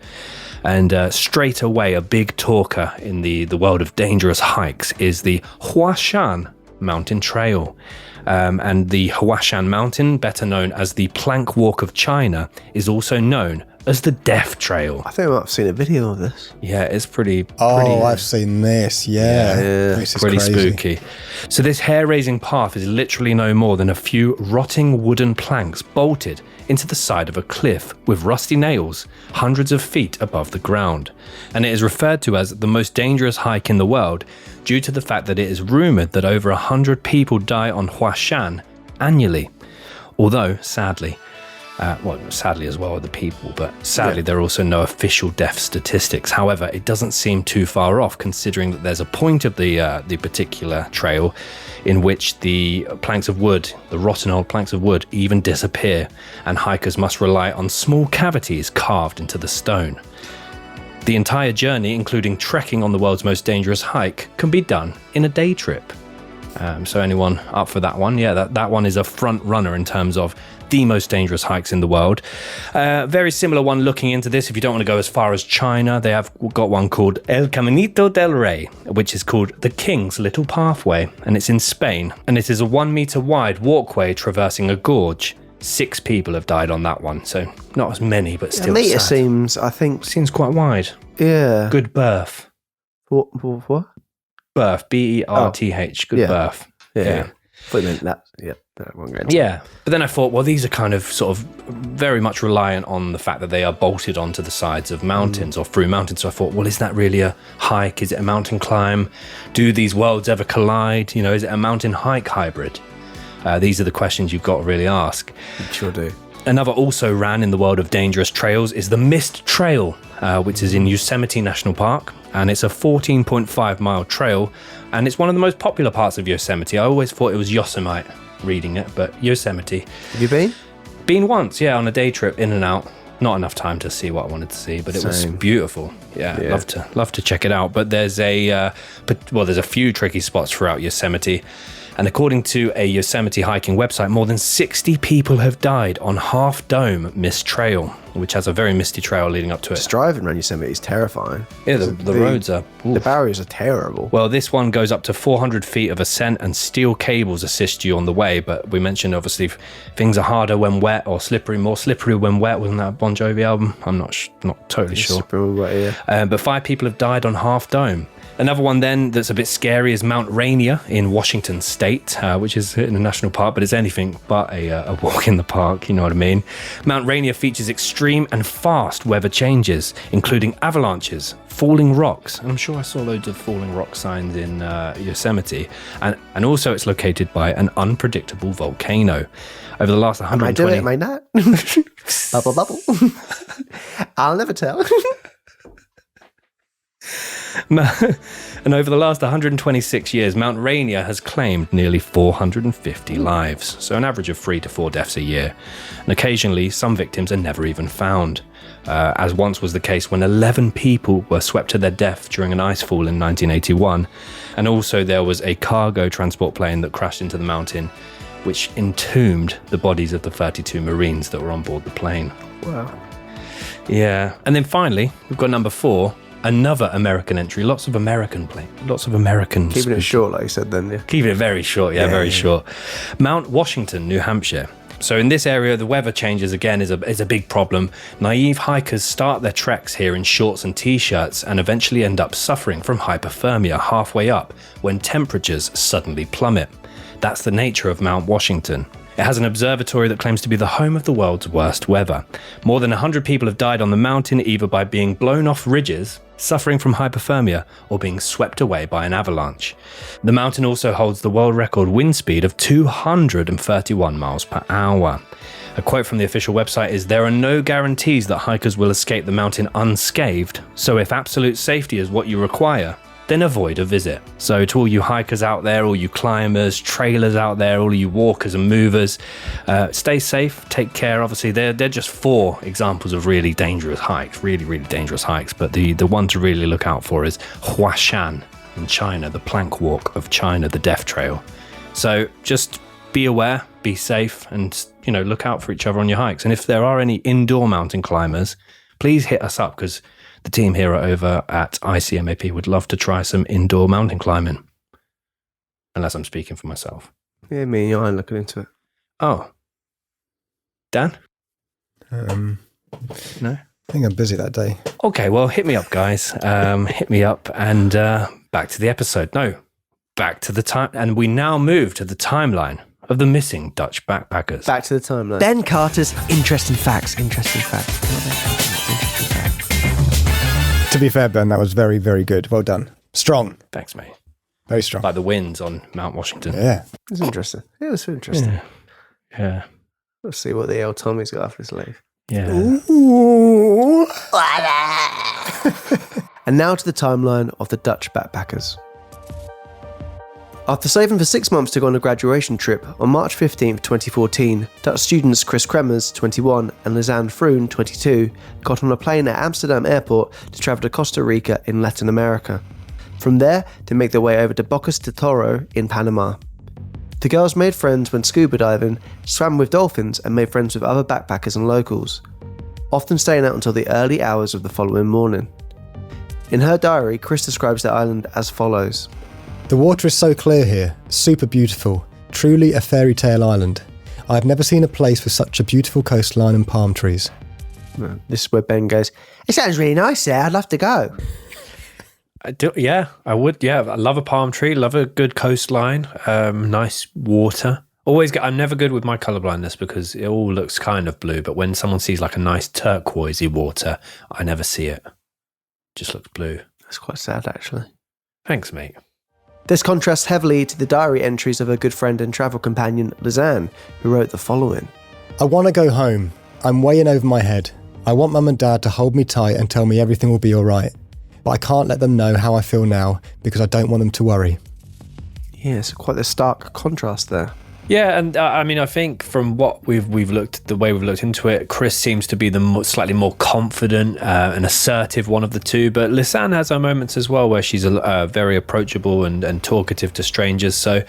And straight away, a big talker in the world of dangerous hikes is the Huashan Mountain Trail. And the Huashan Mountain, better known as the Plank Walk of China, is also known as the Death Trail. I think I might have seen a video of this. Yeah, it's pretty I've seen this, yeah. This is pretty crazy. spooky. So this hair-raising path is literally no more than a few rotting wooden planks bolted into the side of a cliff with rusty nails hundreds of feet above the ground. And it is referred to as the most dangerous hike in the world due to the fact that it is rumoured that over 100 people die on Huashan annually. Although, sadly as well are the people, but sadly there are also no official death statistics. However, it doesn't seem too far off considering that there's a point of the particular trail in which the rotten old planks of wood even disappear, and hikers must rely on small cavities carved into the stone. The entire journey, including trekking on the world's most dangerous hike, can be done in a day trip. So anyone up for that one? Yeah, that one is a front runner in terms of the most dangerous hikes in the world. Very similar one looking into this. If you don't want to go as far as China, they have got one called El Caminito del Rey, which is called the King's Little Pathway, and it's in Spain. And it is a 1 meter wide walkway traversing a gorge. 6 people have died on that one, so not as many, but still. A metre sad. Seems quite wide. Yeah. Good birth. What? Birth. BERTH. Good birth. Yeah. But then that won't go into Yeah, but then I thought, well, these are kind of sort of very much reliant on the fact that they are bolted onto the sides of mountains or through mountains. So I thought, well, is that really a hike? Is it a mountain climb? Do these worlds ever collide? You know, is it a mountain hike hybrid? These are the questions you've got to really ask. Sure do. Another also ran in the world of dangerous trails is the Mist Trail, which is in Yosemite National Park. And it's a 14.5 mile trail. And it's one of the most popular parts of Yosemite. I always thought it was Yosemite reading it, but Yosemite. Have you been? Been once, yeah, on a day trip, in and out. Not enough time to see what I wanted to see, but it was beautiful. Yeah, love to check it out. But there's there's a few tricky spots throughout Yosemite. And according to a Yosemite hiking website, more than 60 people have died on Half Dome Mist Trail, which has a very misty trail leading up to it. Just driving around Yosemite is terrifying. Yeah, the roads are... Oof. The barriers are terrible. Well, this one goes up to 400 feet of ascent and steel cables assist you on the way. But we mentioned, obviously, things are harder when wet or slippery, more slippery when wet. Wasn't that a Bon Jovi album? I'm not totally sure. But 5 people have died on Half Dome. Another one then that's a bit scary is Mount Rainier in Washington State, which is in a national park, but it's anything but a walk in the park, you know what I mean? Mount Rainier features extreme and fast weather changes, including avalanches, falling rocks, and I'm sure I saw loads of falling rock signs in Yosemite, and also it's located by an unpredictable volcano. Over the last 120... Am I not? Bubble, bubble. I'll never tell. And over the last 126 years, Mount Rainier has claimed nearly 450 lives, so an average of 3 to 4 deaths a year. And occasionally, some victims are never even found, as once was the case when 11 people were swept to their death during an ice fall in 1981. And also there was a cargo transport plane that crashed into the mountain, which entombed the bodies of the 32 Marines that were on board the plane. Wow. Yeah. And then finally, we've got number 4. Another American entry. Lots of Americans. Keeping it short, like you said then, yeah. Keeping it very short, very short. Mount Washington, New Hampshire. So in this area, the weather changes again is a big problem. Naive hikers start their treks here in shorts and t-shirts and eventually end up suffering from hypothermia halfway up when temperatures suddenly plummet. That's the nature of Mount Washington. It has an observatory that claims to be the home of the world's worst weather. More than 100 people have died on the mountain either by being blown off ridges, suffering from hypothermia, or being swept away by an avalanche. The mountain also holds the world record wind speed of 231 miles per hour. A quote from the official website is, "There are no guarantees that hikers will escape the mountain unscathed, so if absolute safety is what you require, then avoid a visit." So to all you hikers out there, all you climbers, trailers out there, all you walkers and movers, stay safe, take care. Obviously, they're just 4 examples of really dangerous hikes, really dangerous hikes. But the one to really look out for is Huashan in China, the plank walk of China, the Death Trail. So just be aware, be safe, and look out for each other on your hikes. And if there are any indoor mountain climbers, please hit us up, because the team here over at ICMAP would love to try some indoor mountain climbing. Unless I'm speaking for myself. Yeah, me and you are looking into it. Oh. Dan? No. I think I'm busy that day. Okay, well, hit me up, guys. Hit me up and back to the episode. No, back to the time. And we now move to the timeline of the missing Dutch backpackers. Back to the timeline. Ben Carter's interesting facts. To be fair, Ben, that was very, very good. Well done. Strong. Thanks, mate. Very strong. Like the winds on Mount Washington. Yeah. It was interesting. It was interesting. Yeah. Let's see what the old Tommy's got after his leave. Yeah. Ooh. And now to the timeline of the Dutch backpackers. After saving for 6 months to go on a graduation trip, on March 15th, 2014, Dutch students Kris Kremers, 21, and Lisanne Froon, 22, got on a plane at Amsterdam Airport to travel to Costa Rica in Latin America. From there, they make their way over to Boquete de Toro in Panama. The girls made friends when scuba diving, swam with dolphins, and made friends with other backpackers and locals, often staying out until the early hours of the following morning. In her diary, Kris describes the island as follows. The water is so clear here, super beautiful, truly a fairy tale island. I've never seen a place with such a beautiful coastline and palm trees. This is where Ben goes, it sounds really nice there. I'd love to go. I do, yeah, I would. Yeah, I love a palm tree, love a good coastline, nice water. I'm never good with my colourblindness because it all looks kind of blue, but when someone sees like a nice turquoisey water, I never see it. It just looks blue. That's quite sad, actually. Thanks, mate. This contrasts heavily to the diary entries of her good friend and travel companion, Lisanne, who wrote the following. I want to go home. I'm way in over my head. I want Mum and Dad to hold me tight and tell me everything will be all right. But I can't let them know how I feel now because I don't want them to worry. Yeah, so quite the stark contrast there. Yeah, and I think from what we've looked, the way we've looked into it, Kris seems to be the slightly more confident and assertive one of the two, but Lisanne has her moments as well where she's very approachable and talkative to strangers. So,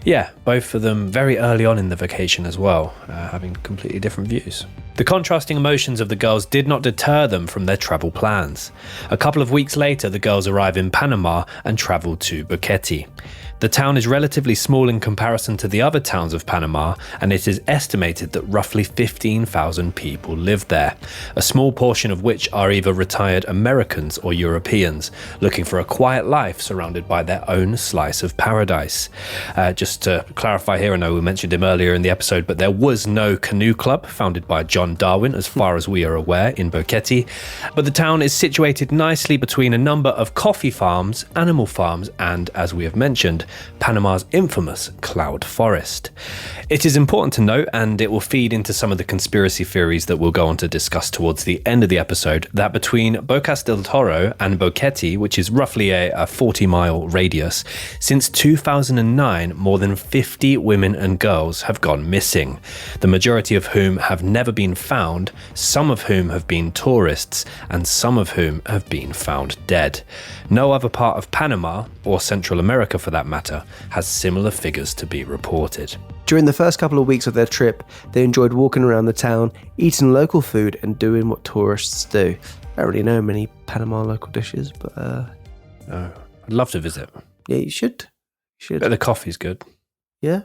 yeah, both of them very early on in the vacation as well, having completely different views. The contrasting emotions of the girls did not deter them from their travel plans. A couple of weeks later, the girls arrive in Panama and travel to Boquete. The town is relatively small in comparison to the other towns of Panama, and it is estimated that roughly 15,000 people live there, a small portion of which are either retired Americans or Europeans, looking for a quiet life surrounded by their own slice of paradise. Just to clarify here, I know we mentioned him earlier in the episode, but there was no canoe club founded by John Darwin, as far as we are aware, in Boquete. But the town is situated nicely between a number of coffee farms, animal farms, and, as we have mentioned, Panama's infamous cloud forest. It is important to note, and it will feed into some of the conspiracy theories that we'll go on to discuss towards the end of the episode, that between Bocas del Toro and Boquete, which is roughly a 40-mile radius, since 2009, more than 50 women and girls have gone missing, the majority of whom have never been found, some of whom have been tourists, and some of whom have been found dead. No other part of Panama, or Central America for that matter, has similar figures to be reported. During the first couple of weeks of their trip, they enjoyed walking around the town, eating local food and doing what tourists do. I don't really know many Panama local dishes, but I'd love to visit. Yeah, you should. But the coffee's good. Yeah?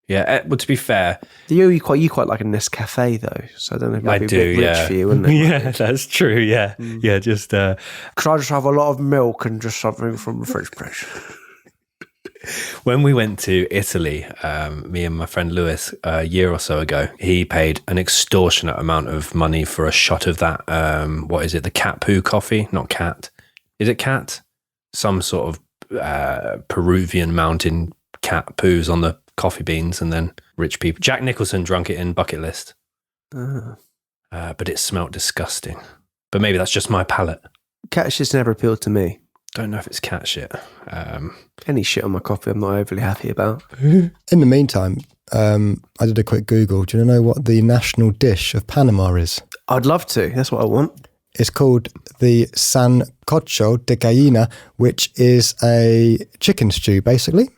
Yeah, well, to be fair, you quite like a Nescafe though, so I don't know if that'd be a bit rich for you, wouldn't it? Yeah, that's true. Yeah, yeah. Just could I just have a lot of milk and just something from the fridge, please? When we went to Italy, me and my friend Lewis, a year or so ago, he paid an extortionate amount of money for a shot of that. What is it? The cat poo coffee? Not cat. Is it cat? Some sort of Peruvian mountain cat poos on the coffee beans, and then rich people. Jack Nicholson drunk it in Bucket List. But it smelt disgusting. But maybe that's just my palate. Cat shit's never appealed to me. Don't know if it's cat shit. Any shit on my coffee I'm not overly happy about. In the meantime, I did a quick Google. Do you know what the national dish of Panama is? I'd love to. That's what I want. It's called the sancocho de gallina, which is a chicken stew, basically.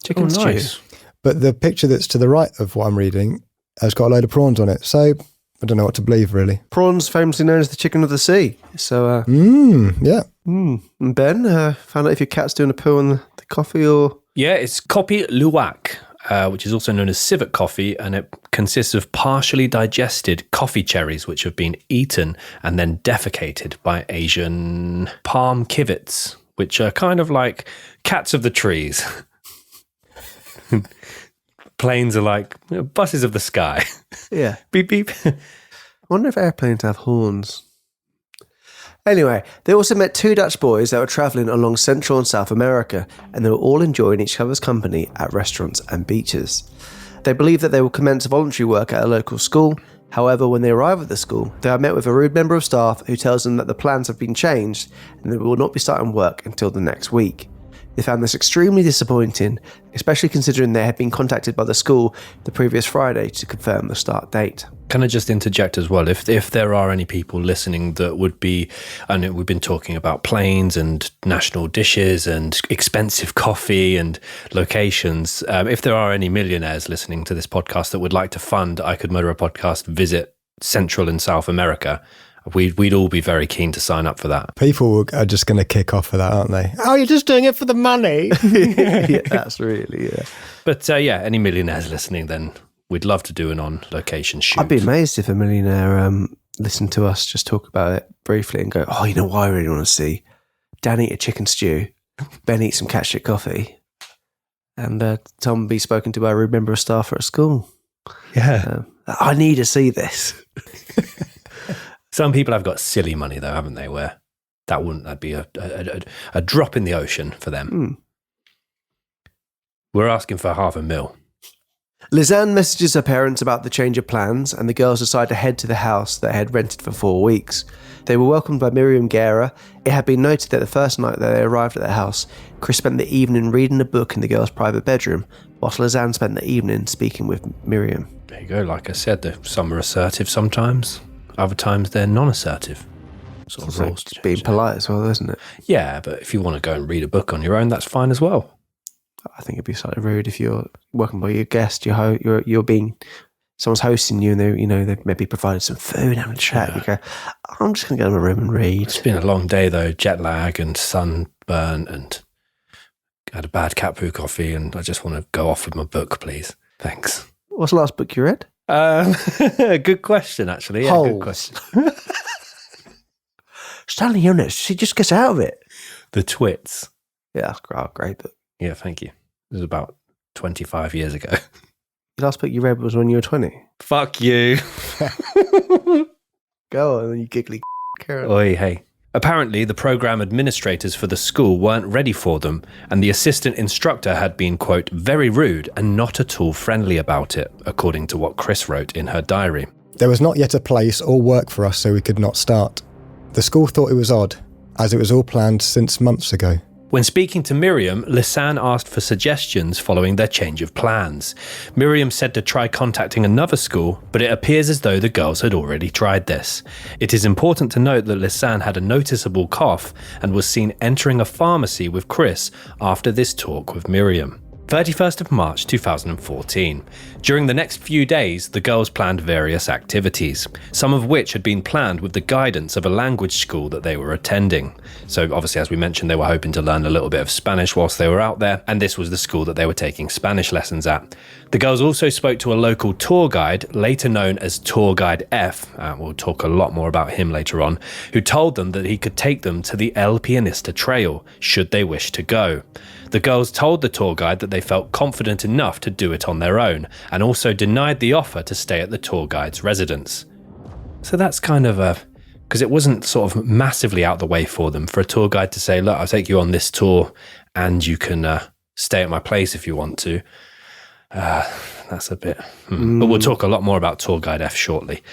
Chicken stew. Nice. But the picture that's to the right of what I'm reading has got a load of prawns on it. So I don't know what to believe, really. Prawns famously known as the chicken of the sea. So, yeah. And Ben, found out if your cat's doing a poo on the coffee or... Yeah, it's Kopi Luwak, which is also known as civet coffee, and it consists of partially digested coffee cherries which have been eaten and then defecated by Asian palm kivets, which are kind of like cats of the trees. Planes are like buses of the sky. Yeah. Beep, beep. I wonder if airplanes have horns. Anyway, they also met two Dutch boys that were travelling along Central and South America, and they were all enjoying each other's company at restaurants and beaches. They believe that they will commence voluntary work at a local school. However, when they arrive at the school, they are met with a rude member of staff who tells them that the plans have been changed and they will not be starting work until the next week. They found this extremely disappointing, especially considering they had been contacted by the school the previous Friday to confirm the start date. Can I just interject as well? If there are any people listening that would be, I know we've been talking about planes and national dishes and expensive coffee and locations. If there are any millionaires listening to this podcast that would like to fund I Could Murder a Podcast visit Central and South America, we'd all be very keen to sign up for that. People are just going to kick off for that, aren't they? Oh, you're just doing it for the money. Yeah, that's really, yeah. But any millionaires listening, then We'd love to do an on-location shoot. I'd be amazed if a millionaire listened to us just talk about it briefly and go, oh, you know what I really want to see? Dan eat a chicken stew, Ben eat some catshit coffee, and Tom be spoken to by a rude member of staff at a school. Yeah. I need to see this. Some people have got silly money, though, haven't they, where that'd be a drop in the ocean for them. We're asking for $500,000. Lisanne messages her parents about the change of plans, and the girls decide to head to the house they had rented for 4 weeks. They were welcomed by Miriam Guerra. It had been noted that the first night that they arrived at their house, Kris spent the evening reading a book in the girls' private bedroom, whilst Lisanne spent the evening speaking with Miriam. There you go. Like I said, some are assertive sometimes. Other times they're non-assertive. Sort of rules. Just being polite as well, isn't it? Yeah, but if you want to go and read a book on your own, that's fine as well. I think it'd be slightly rude if you're working by your guest, you're being, someone's hosting you, and they've maybe provided some food, having a chat. Yeah. You go, I'm just going to go to my room and read. It's been a long day though, jet lag and sunburn, and had a bad cat poo coffee, and I just want to go off with my book, please. Thanks. What's the last book you read? Good question, actually. Yeah, good question. Stanley Jonas, she just gets out of it. The Twits. Yeah, great book. Yeah, thank you. It was about 25 years ago. The last book you read was when you were 20? Fuck you. Go on, you giggly Karen. Oi, hey. Apparently, the program administrators for the school weren't ready for them, and the assistant instructor had been, quote, very rude and not at all friendly about it, according to what Kris wrote in her diary. There was not yet a place or work for us, so we could not start. The school thought it was odd, as it was all planned since months ago. When speaking to Miriam, Lisanne asked for suggestions following their change of plans. Miriam said to try contacting another school, but it appears as though the girls had already tried this. It is important to note that Lisanne had a noticeable cough and was seen entering a pharmacy with Kris after this talk with Miriam. 31st of March 2014. During the next few days, the girls planned various activities, some of which had been planned with the guidance of a language school that they were attending. So obviously, as we mentioned, they were hoping to learn a little bit of Spanish whilst they were out there, and this was the school that they were taking Spanish lessons at. The girls also spoke to a local tour guide, later known as Tour Guide F, we'll talk a lot more about him later on, who told them that he could take them to the El Pianista Trail, should they wish to go. The girls told the tour guide that they felt confident enough to do it on their own, and also denied the offer to stay at the tour guide's residence. So that's kind of because it wasn't sort of massively out the way for them for a tour guide to say, look, I'll take you on this tour and you can stay at my place if you want to. That's a bit... But we'll talk a lot more about Tour Guide F shortly.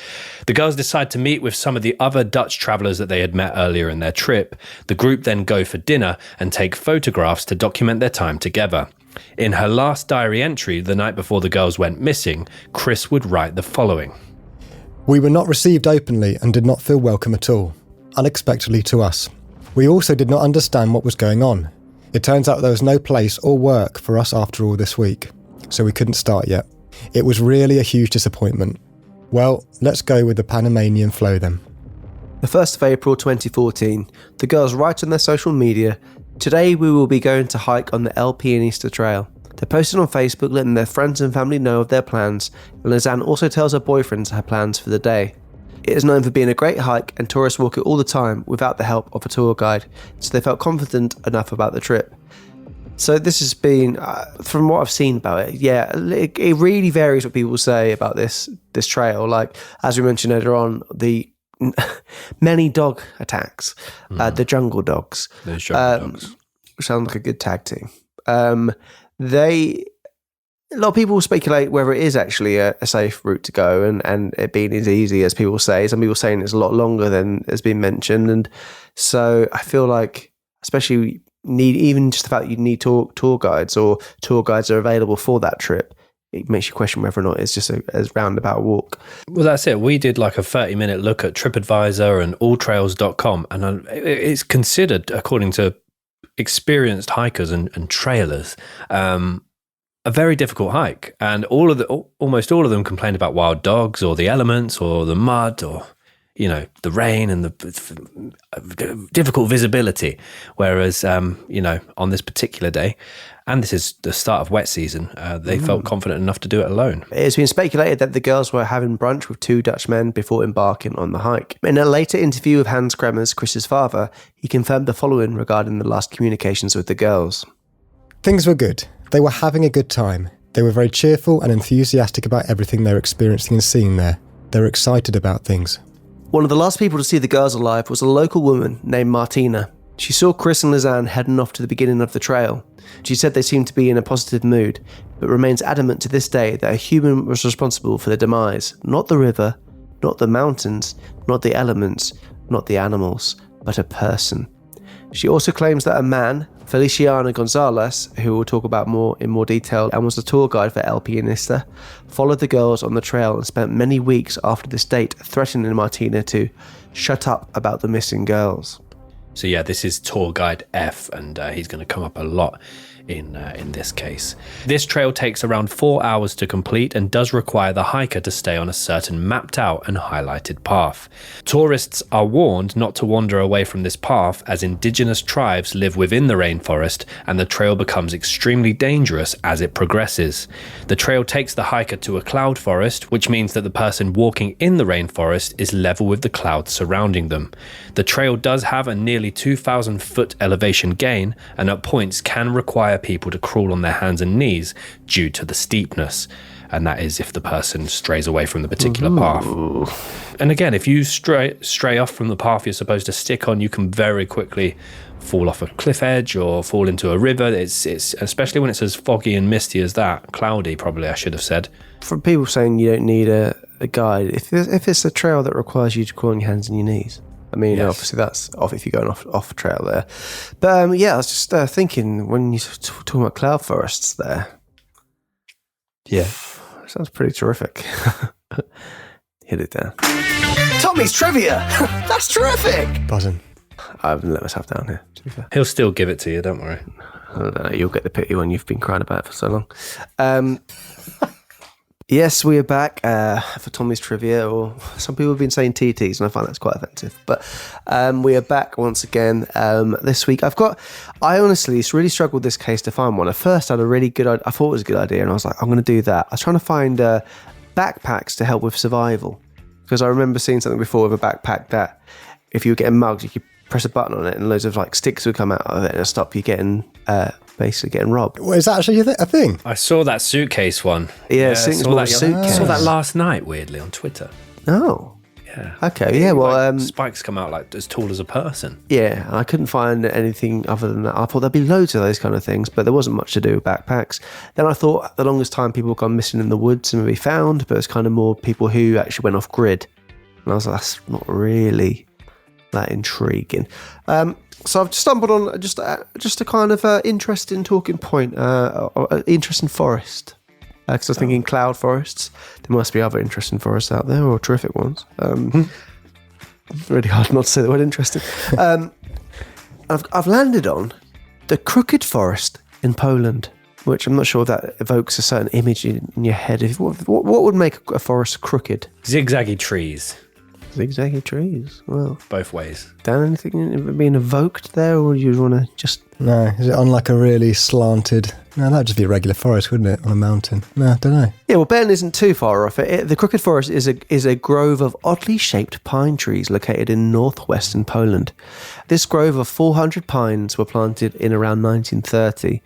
The girls decide to meet with some of the other Dutch travellers that they had met earlier in their trip. The group then go for dinner and take photographs to document their time together. In her last diary entry, the night before the girls went missing, Kris would write the following. We were not received openly and did not feel welcome at all, unexpectedly to us. We also did not understand what was going on. It turns out there was no place or work for us after all this week, so we couldn't start yet. It was really a huge disappointment. Well, let's go with the Panamanian flow then. The 1st of April 2014, the girls write on their social media, today we will be going to hike on the El Pianista Trail. They posted on Facebook letting their friends and family know of their plans, and Lisanne also tells her boyfriends her plans for the day. It is known for being a great hike and tourists walk it all the time without the help of a tour guide, so they felt confident enough about the trip. So this has been, from what I've seen about it, yeah, it really varies what people say about this trail. Like, as we mentioned earlier on, the many dog attacks, the jungle dogs. Those jungle dogs. Sound like a good tag team. A lot of people speculate whether it is actually a safe route to go and it being as easy as people say. Some people saying it's a lot longer than has been mentioned. And so I feel like, especially even just the fact that you need tour guides or tour guides are available for that trip, it makes you question whether or not it's just a roundabout walk. Well, that's it. We did like a 30-minute look at TripAdvisor and alltrails.com, and it's considered, according to experienced hikers and trailers, a very difficult hike. And almost all of them complained about wild dogs or the elements or the mud or the rain and the difficult visibility. Whereas, on this particular day, and this is the start of wet season, they felt confident enough to do it alone. It's been speculated that the girls were having brunch with 2 Dutch men before embarking on the hike. In a later interview with Hans Kremers, Kris's father, he confirmed the following regarding the last communications with the girls. Things were good. They were having a good time. They were very cheerful and enthusiastic about everything they were experiencing and seeing there. They were excited about things. One of the last people to see the girls alive was a local woman named Martina. She saw Kris and Lisanne heading off to the beginning of the trail. She said they seemed to be in a positive mood, but remains adamant to this day that a human was responsible for their demise. Not the river, not the mountains, not the elements, not the animals, but a person. She also claims that a man, Feliciano Gonzalez, who we'll talk about in more detail, and was the tour guide for El Pianista, followed the girls on the trail and spent many weeks after this date threatening Martina to shut up about the missing girls. So yeah, this is tour guide F, and he's going to come up a lot in this case. This trail takes around 4 hours to complete and does require the hiker to stay on a certain mapped out and highlighted path. Tourists are warned not to wander away from this path, as indigenous tribes live within the rainforest and the trail becomes extremely dangerous as it progresses. The trail takes the hiker to a cloud forest, which means that the person walking in the rainforest is level with the clouds surrounding them. The trail does have a nearly 2,000 foot elevation gain and at points can require people to crawl on their hands and knees due to the steepness, and that is if the person strays away from the particular path. And again, if you stray off from the path you're supposed to stick on, you can very quickly fall off a cliff edge or fall into a river. It's especially when it's as foggy and misty as that, cloudy probably I should have said. For people saying you don't need a guide, if it's a trail that requires you to crawl on your hands and your knees, I mean, yes. Obviously that's off if you're going off trail there. But I was just thinking when you're talking about cloud forests there. Yeah. Sounds pretty terrific. Hit it down. Tommy's trivia! That's terrific! Buzzing. I haven't let myself down here, to be fair. He'll still give it to you, don't worry. I don't know, you'll get the pity when you've been crying about it for so long. Yes, we are back for Tommy's trivia, or some people have been saying TTs, and I find that's quite offensive. But we are back once again this week. I honestly really struggled this case to find one. At first, I had I thought it was a good idea, and I was like, I'm going to do that. I was trying to find backpacks to help with survival, because I remember seeing something before with a backpack that if you were getting mugged, you could press a button on it, and loads of sticks would come out of it and stop you getting basically getting robbed. Well, is that actually a thing? I saw that suitcase one. Yeah, suitcase. I saw that last night, weirdly, on Twitter. Oh. Yeah. Okay, yeah, well... spikes come out as tall as a person. Yeah, I couldn't find anything other than that. I thought there'd be loads of those kind of things, but there wasn't much to do with backpacks. Then I thought the longest time people have gone missing in the woods and be found, but it's kind of more people who actually went off grid. And I was like, that's not really that intriguing. So I've stumbled on just a kind of interesting talking point, interesting forest. Because I was thinking cloud forests. There must be other interesting forests out there, or terrific ones. Really hard not to say the word interesting. I've landed on the crooked forest in Poland, which I'm not sure that evokes a certain image in your head. What would make a forest crooked? Zigzaggy trees. Zigzaggy trees. Well, both ways. Dan, anything being evoked there, or do you want to just... No, is it on a really slanted... No, that'd just be a regular forest, wouldn't it? On a mountain. No, I don't know. Yeah, well, Ben isn't too far off it. The crooked forest is a grove of oddly shaped pine trees located in northwestern Poland. This grove of 400 pines were planted in around 1930,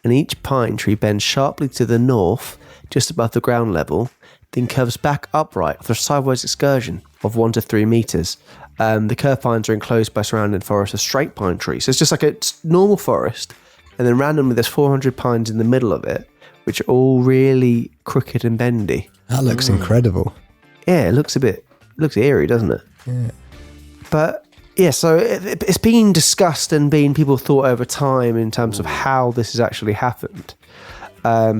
and each pine tree bends sharply to the north, just above the ground level, then curves back upright after a sideways excursion of 1 to 3 meters. The curved pines are enclosed by surrounding forest of straight pine trees. So it's just like a normal forest, and then randomly there's 400 pines in the middle of it, which are all really crooked and bendy. That looks incredible. Yeah, it looks eerie, doesn't it? Yeah. But yeah, so it's been discussed and people thought over time in terms of how this has actually happened.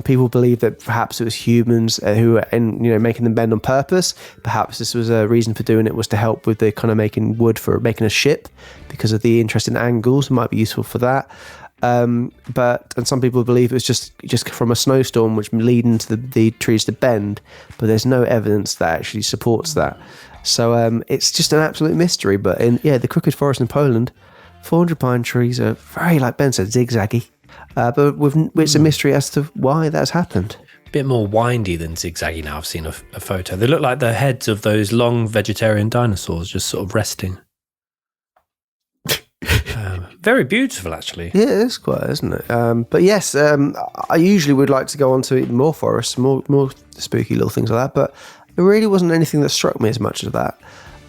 People believe that perhaps it was humans who were making them bend on purpose. Perhaps this was a reason for doing it was to help with the kind of making wood for making a ship because of the interesting angles. It might be useful for that. And some people believe it was just from a snowstorm which lead into the trees to bend, but there's no evidence that actually supports that. So it's just an absolute mystery. But the crooked forest in Poland, 400 pine trees are very, like Ben said, zigzaggy. But it's a mystery as to why that's happened. Bit more windy than zigzaggy now. I've seen a photo. They look like the heads of those long vegetarian dinosaurs just sort of resting. Very beautiful, actually. Yeah, it's quite, isn't it? But yes, I usually would like to go on to even more forests, more spooky little things like that, but it really wasn't anything that struck me as much as that,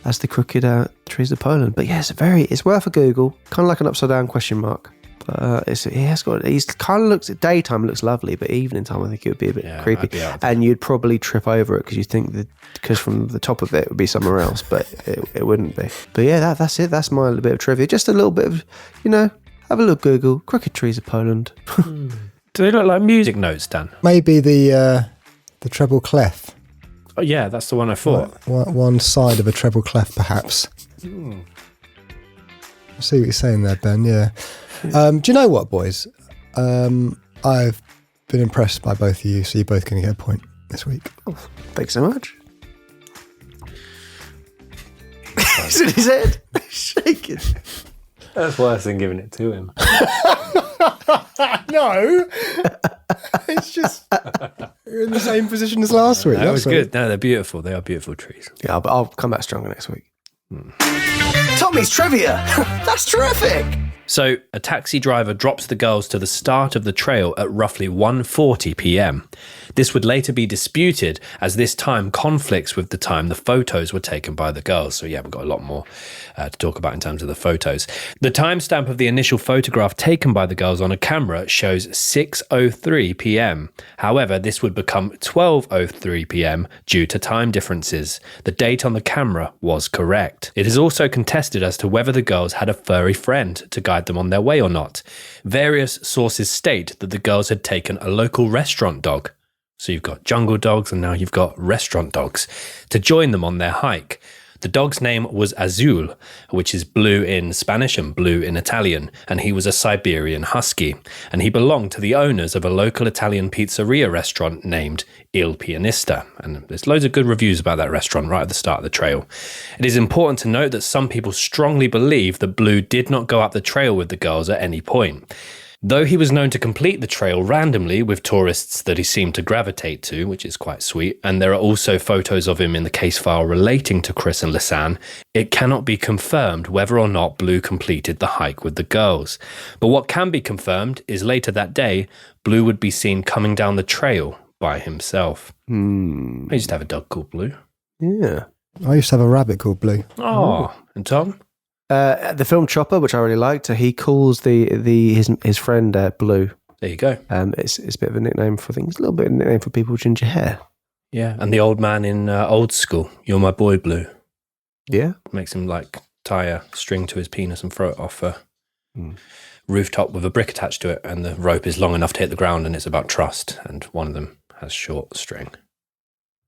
as the crooked trees of Poland. But yeah, it's worth a Google, kind of like an upside down question mark. But he's kind of looks at daytime, it looks lovely, but evening time I think it would be a bit creepy, and you'd probably trip over it because you think because from the top of it would be somewhere else, but it wouldn't be. But yeah, that's it. That's my little bit of trivia. Just a little bit of, have a look, Google crooked trees of Poland. Do they look like music notes, Dan? Maybe the treble clef. Oh yeah, that's the one I thought. One side of a treble clef, perhaps. I see what you're saying there, Ben. Yeah. Do you know what, boys? I've been impressed by both of you, so you're both going to get a point this week. Oh, thanks so much. He's in his head, shaking. That's worse than giving it to him. No, it's just you're in the same position as last week. That was good. No, they're beautiful. They are beautiful trees. Yeah, but I'll come back stronger next week. Tommy's trivia. That's terrific. So, a taxi driver drops the girls to the start of the trail at roughly 1:40 p.m. This would later be disputed, as this time conflicts with the time the photos were taken by the girls. So yeah, we've got a lot more to talk about in terms of the photos. The timestamp of the initial photograph taken by the girls on a camera shows 6:03 p.m. However, this would become 12:03 p.m. due to time differences. The date on the camera was correct. It is also contested as to whether the girls had a furry friend to guide them on their way or not. Various sources state that the girls had taken a local restaurant dog. So you've got jungle dogs and now you've got restaurant dogs to join them on their hike. The dog's name was Azul, which is blue in Spanish and blue in Italian, and he was a Siberian Husky, and he belonged to the owners of a local Italian pizzeria restaurant named Il Pianista, and there's loads of good reviews about that restaurant right at the start of the trail. It is important to note that some people strongly believe that Blue did not go up the trail with the girls at any point. Though he was known to complete the trail randomly with tourists that he seemed to gravitate to, which is quite sweet, and there are also photos of him in the case file relating to Kris and Lisanne, it cannot be confirmed whether or not Blue completed the hike with the girls. But what can be confirmed is later that day, Blue would be seen coming down the trail by himself. I used to have a dog called Blue. Yeah. I used to have a rabbit called Blue. Oh, and Tom? The film Chopper, which I really liked, he calls his friend Blue. There you go. It's a bit of a nickname for things, a little bit of a nickname for people with ginger hair. Yeah, and the old man in Old School, You're My Boy Blue. Yeah. Makes him tie a string to his penis and throw it off a rooftop with a brick attached to it, and the rope is long enough to hit the ground, and it's about trust, and one of them has short string.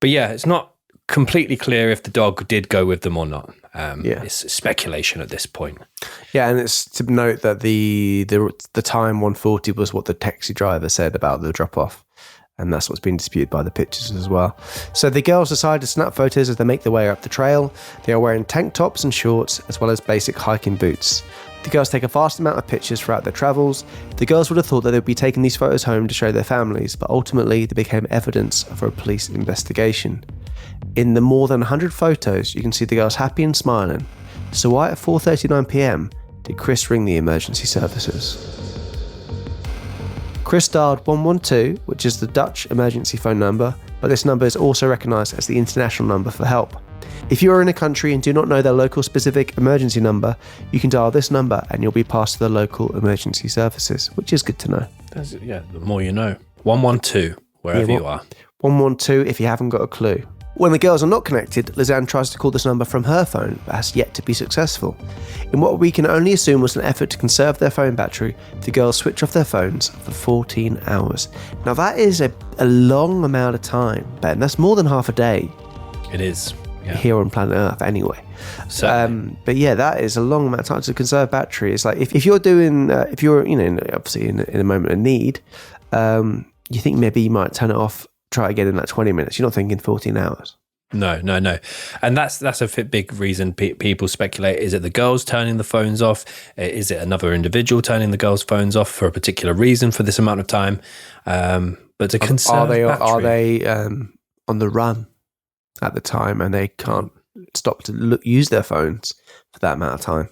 But yeah, it's not completely clear if the dog did go with them or not. It's speculation at this point. Yeah, and it's to note that the time 1:40 was what the taxi driver said about the drop-off, and that's what's been disputed by the pictures as well. So the girls decide to snap photos as they make their way up the trail. They are wearing tank tops and shorts, as well as basic hiking boots. The girls take a vast amount of pictures throughout their travels. The girls would have thought that they would be taking these photos home to show their families, but ultimately they became evidence for a police investigation. In the more than 100 photos, you can see the girls happy and smiling. So why at 4:39 p.m. did Kris ring the emergency services? Kris dialed 112, which is the Dutch emergency phone number, but this number is also recognised as the international number for help. If you are in a country and do not know their local specific emergency number, you can dial this number and you'll be passed to the local emergency services, which is good to know. The more you know. 112, wherever you are. 112 if you haven't got a clue. When the girls are not connected, Lisanne tries to call this number from her phone, but has yet to be successful. In what we can only assume was an effort to conserve their phone battery, the girls switch off their phones for 14 hours. Now that is a long amount of time, Ben. That's more than half a day. It is. here on planet Earth anyway. But yeah, that is a long amount of time to conserve battery. It's like if you're doing, if you're, obviously in a moment of need, you think maybe you might turn it off, try again in like 20 minutes. You're not thinking 14 hours. No. And that's a big reason people speculate. Is it the girls turning the phones off? Is it another individual turning the girls' phones off for a particular reason for this amount of time? But to conserve battery. Are they on the run at the time and they can't stop to use their phones for that amount of time?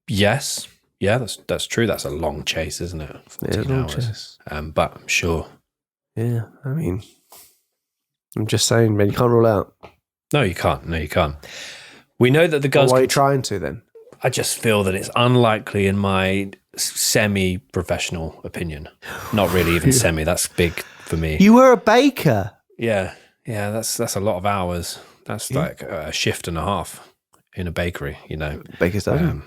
Yes. Yeah, that's true. That's a long chase, isn't it? 14 hours. Chase. But I'm sure. Yeah, I mean, I'm just saying, man, you can't rule out. No, you can't. We know that the girls... Why are you trying to then? I just feel that it's unlikely in my semi-professional opinion. Not really even semi, that's big for me. You were a baker. Yeah, that's a lot of hours. That's like a shift and a half in a bakery, Baker's dozen.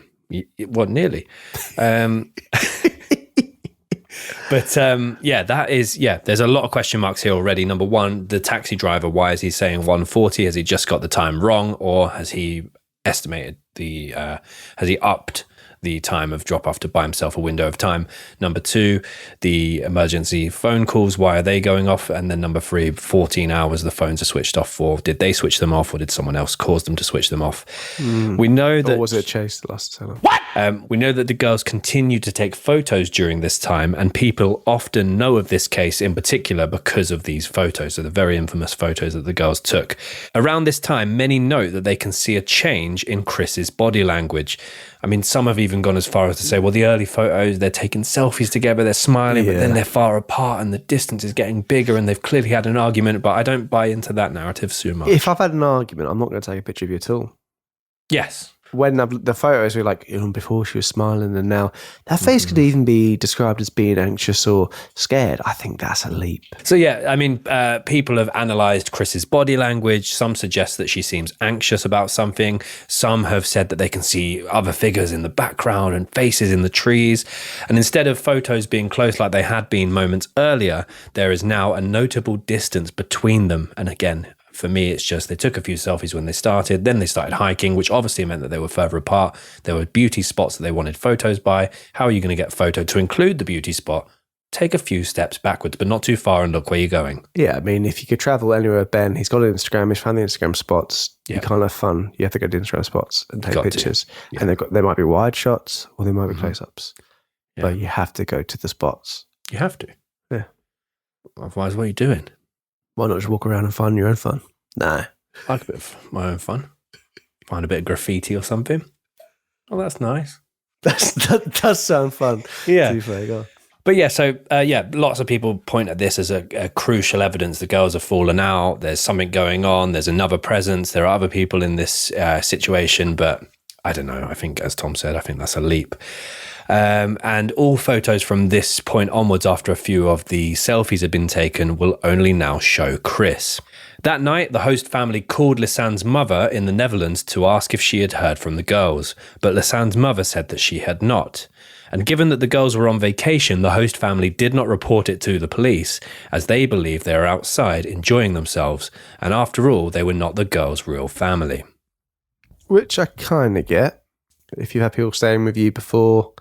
Well, nearly. But there's a lot of question marks here already. Number one, the taxi driver, why is he saying 1:40? Has he just got the time wrong, or has he estimated has he upped the time of drop off to buy himself a window of time? Number two, the emergency phone calls, why are they going off? And then number three, 14 hours the phones are switched off for. Did they switch them off, or did someone else cause them to switch them off? We know that... Or was it a chase that lasted so long? What? We know that the girls continued to take photos during this time, and people often know of this case in particular because of these photos, so the very infamous photos that the girls took. Around this time, many note that they can see a change in Kris's body language. I mean, some have even gone as far as to say, well, the early photos, they're taking selfies together, they're smiling, but then they're far apart and the distance is getting bigger and they've clearly had an argument, but I don't buy into that narrative so much. If I've had an argument, I'm not going to take a picture of you at all. Yes. When the photos were like, before she was smiling and now, that face could even be described as being anxious or scared. I think that's a leap. So yeah, I mean, people have analysed Kris's body language. Some suggest that she seems anxious about something. Some have said that they can see other figures in the background and faces in the trees. And instead of photos being close like they had been moments earlier, there is now a notable distance between them. And again, for me, it's just they took a few selfies when they started, then they started hiking, which obviously meant that they were further apart. There were beauty spots that they wanted photos by. How are you going to get photo to include the beauty spot? Take a few steps backwards, but not too far, and look where you're going. Yeah, I mean, if you could travel anywhere with Ben, he's got an Instagram, he's found the Instagram spots. Yeah. You can't have fun. You have to go to the Instagram spots and take pictures. Yeah. And they might be wide shots or they might be close-ups. Yeah. But you have to go to the spots. You have to. Yeah. Otherwise, what are you doing? Why not just walk around and find your own fun? No. I like a bit of my own fun. Find a bit of graffiti or something. Oh, that's nice. That does sound fun. Yeah. To be fair, go on. But yeah, so lots of people point at this as a crucial evidence. The girls have fallen out. There's something going on. There's another presence. There are other people in this situation. But I don't know. I think, as Tom said, I think that's a leap. And all photos from this point onwards, after a few of the selfies had been taken, will only now show Kris. That night, the host family called Lisanne's mother in the Netherlands to ask if she had heard from the girls, but Lisanne's mother said that she had not. And given that the girls were on vacation, the host family did not report it to the police, as they believed they were outside enjoying themselves, and after all, they were not the girls' real family. Which I kind of get. If you have people staying with you before,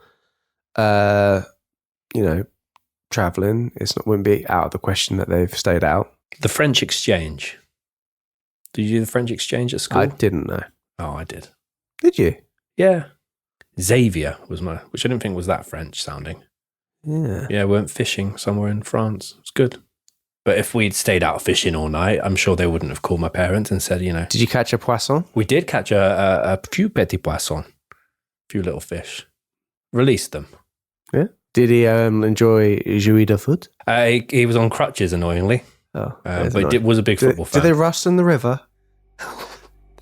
travelling, wouldn't be out of the question that they've stayed out. The French exchange. Did you do the French exchange at school? I didn't know. Oh, I did. Did you? Yeah. Xavier was which I didn't think was that French sounding. Yeah. Yeah, we went fishing somewhere in France. It's good. But if we'd stayed out fishing all night, I'm sure they wouldn't have called my parents and said, Did you catch a poisson? We did catch a few petits poissons. A few little fish. Released them. Yeah. Did he enjoy jouer de foot? He was on crutches, annoyingly. Oh, but it was a big football fan. Did they rust in the river?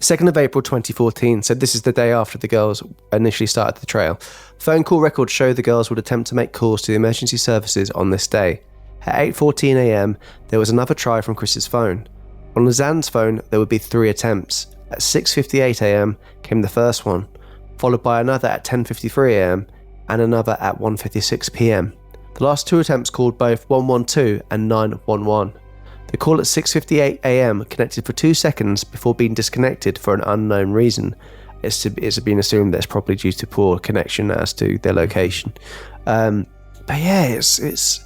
2nd of April 2014 said this is the day after the girls initially started the trail. Phone call records show the girls would attempt to make calls to the emergency services on this day. At 8:14 a.m, there was another try from Kris's phone. On Lisanne's phone, there would be 3 attempts. At 6:58 a.m, came the first one, followed by another at 10:53 a.m, and another at 1:56 p.m. The last 2 attempts called both 112 and 911. The call at 6:58 a.m. connected for 2 seconds before being disconnected for an unknown reason. It's been assumed that it's probably due to poor connection as to their location. But yeah, it's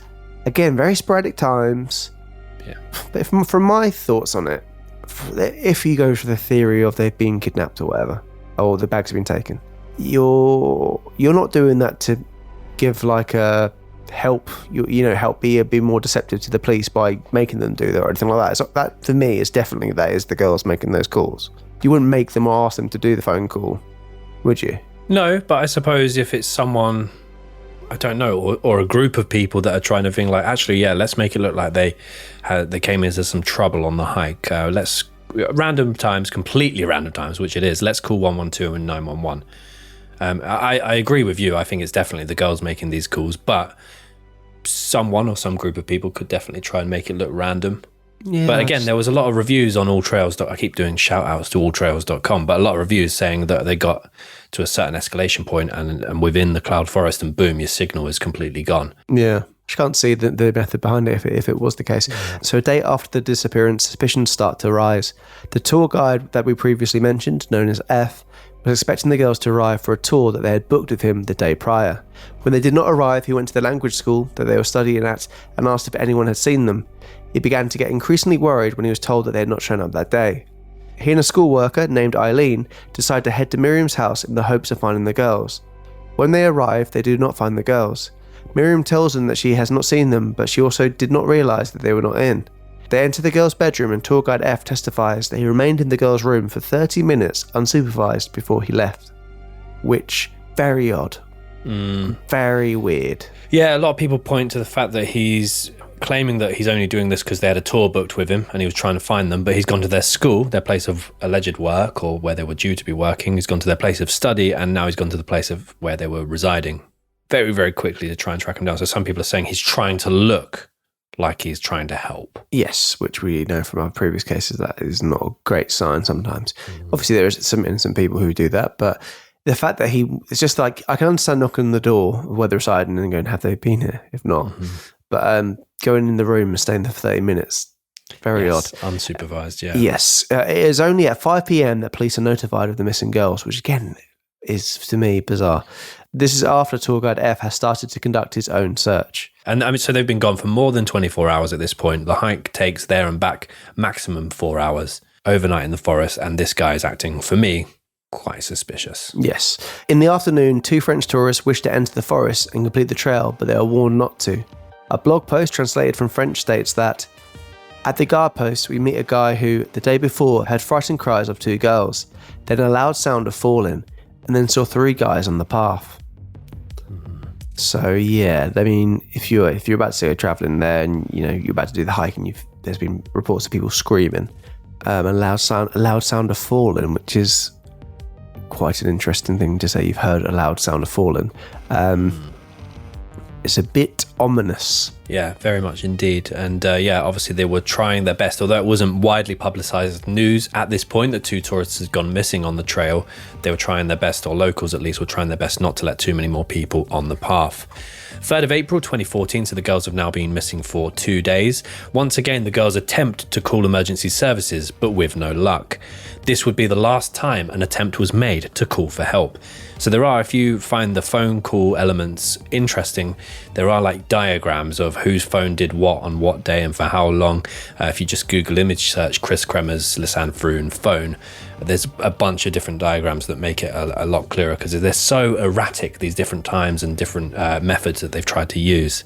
again very sporadic times. Yeah. But from my thoughts on it, if you go for the theory of they've been kidnapped or whatever, or the bags have been taken, you're not doing that to give like a help be more deceptive to the police by making them do that or anything like that. So that for me is definitely that is the girls making those calls. You wouldn't make them or ask them to do the phone call, would you? No, but I suppose if it's someone, I don't know, or a group of people that are trying to think like, actually, yeah, let's make it look like they came into some trouble on the hike. Let's completely random times, which it is. Let's call 112 and 911. I agree with you. I think it's definitely the girls making these calls, but someone or some group of people could definitely try and make it look random. Yeah, but again, there was a lot of reviews on alltrails. I keep doing shout outs to alltrails.com, but a lot of reviews saying that they got to a certain escalation point and within the cloud forest and boom, your signal is completely gone. Yeah. I can't see the method behind it if it was the case. So a day after the disappearance, suspicions start to rise. The tour guide that we previously mentioned, known as F, was expecting the girls to arrive for a tour that they had booked with him the day prior. When they did not arrive, he went to the language school that they were studying at and asked if anyone had seen them. He began to get increasingly worried when he was told that they had not shown up that day. He and a school worker named Eileen decide to head to Miriam's house in the hopes of finding the girls. When they arrive, they do not find the girls. Miriam tells them that she has not seen them, but she also did not realise that they were not in. They enter the girls' bedroom and tour guide F testifies that he remained in the girls' room for 30 minutes unsupervised before he left. Which, very odd. Very weird. Yeah, a lot of people point to the fact that he's claiming that he's only doing this because they had a tour booked with him and he was trying to find them, but he's gone to their school, their place of alleged work or where they were due to be working. He's gone to their place of study and now he's gone to the place of where they were residing very, very quickly to try and track him down. So some people are saying he's trying to look like he's trying to help. Yes, which we know from our previous cases that is not a great sign sometimes. Obviously there is some innocent people who do that, but the fact that it's just like, I can understand knocking on the door of where they're residing and going, have they been here? If not. But going in the room and staying there for 30 minutes, very odd. Unsupervised, yeah. Yes. It is only at 5 p.m. that police are notified of the missing girls, which again is, to me, bizarre. This is after tour guide F has started to conduct his own search. And I mean, so they've been gone for more than 24 hours at this point. The hike takes there and back maximum 4 hours overnight in the forest. And this guy is acting, for me, quite suspicious. Yes. In the afternoon, 2 French tourists wish to enter the forest and complete the trail, but they are warned not to. A blog post translated from French states that, at the guard post, we meet a guy who, the day before, heard frightened cries of 2 girls, then a loud sound of falling, and then saw 3 guys on the path. So yeah, I mean, if you're about to go travelling there and you're about to do the hike and there's been reports of people screaming, a loud sound of falling, which is quite an interesting thing to say. You've heard a loud sound of falling. It's a bit ominous. Yeah, very much indeed. And obviously they were trying their best, although it wasn't widely publicised news at this point that 2 tourists had gone missing on the trail. They were trying their best, or locals at least were trying their best not to let too many more people on the path. 3rd of April 2014, so the girls have now been missing for 2 days. Once again, the girls attempt to call emergency services, but with no luck. This would be the last time an attempt was made to call for help. So if you find the phone call elements interesting, there are like diagrams of whose phone did what on what day and for how long. If you just Google image search Kris Kremers, Lisanne Froon phone, there's a bunch of different diagrams that make it a lot clearer because they're so erratic, these different times and different methods that they've tried to use.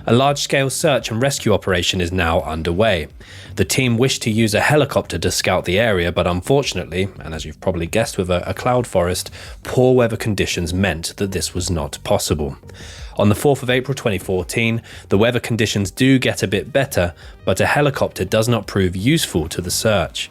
A large-scale search and rescue operation is now underway. The team wished to use a helicopter to scout the area, but unfortunately, and as you've probably guessed with a cloud forest, poor weather conditions meant that this was not possible. On the 4th of April 2014, the weather conditions do get a bit better, but a helicopter does not prove useful to the search.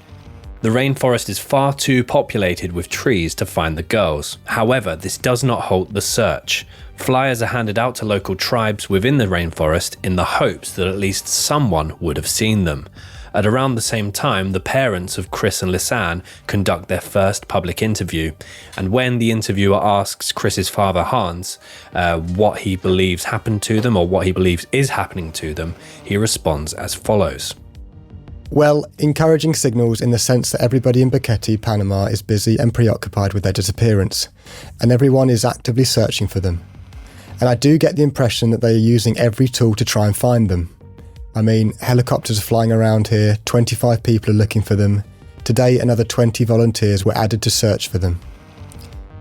The rainforest is far too populated with trees to find the girls. However, this does not halt the search. Flyers are handed out to local tribes within the rainforest in the hopes that at least someone would have seen them. At around the same time, the parents of Kris and Lisanne conduct their first public interview, and when the interviewer asks Kris's father Hans what he believes happened to them or what he believes is happening to them, he responds as follows. Well, encouraging signals in the sense that everybody in Boquete, Panama is busy and preoccupied with their disappearance, and everyone is actively searching for them. And I do get the impression that they are using every tool to try and find them. I mean, helicopters are flying around here, 25 people are looking for them. Today, another 20 volunteers were added to search for them.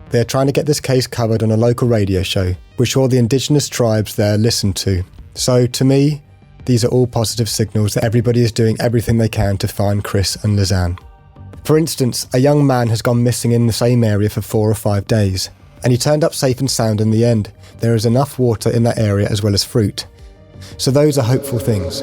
They are trying to get this case covered on a local radio show, which all the indigenous tribes there listen to. So, to me, these are all positive signals that everybody is doing everything they can to find Kris and Lisanne. For instance, a young man has gone missing in the same area for 4 or 5 days, and he turned up safe and sound in the end. There is enough water in that area as well as fruit. So those are hopeful things.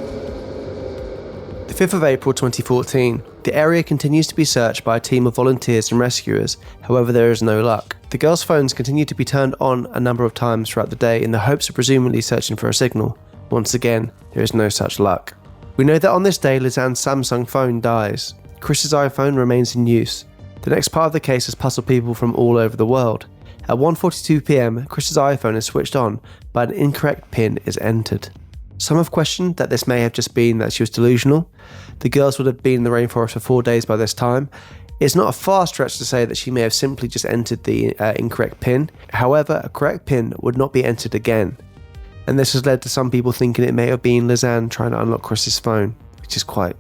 The 5th of April 2014, the area continues to be searched by a team of volunteers and rescuers, however there is no luck. The girls' phones continue to be turned on a number of times throughout the day in the hopes of presumably searching for a signal. Once again, there is no such luck. We know that on this day, Lisanne's Samsung phone dies. Kris's iPhone remains in use. The next part of the case has puzzled people from all over the world. At 1:42 PM, Kris's iPhone is switched on, but an incorrect PIN is entered. Some have questioned that this may have just been that she was delusional. The girls would have been in the rainforest for 4 days by this time. It's not a far stretch to say that she may have simply just entered the incorrect PIN. However, a correct PIN would not be entered again. And this has led to some people thinking it may have been Lisanne trying to unlock Kris's phone, which is quite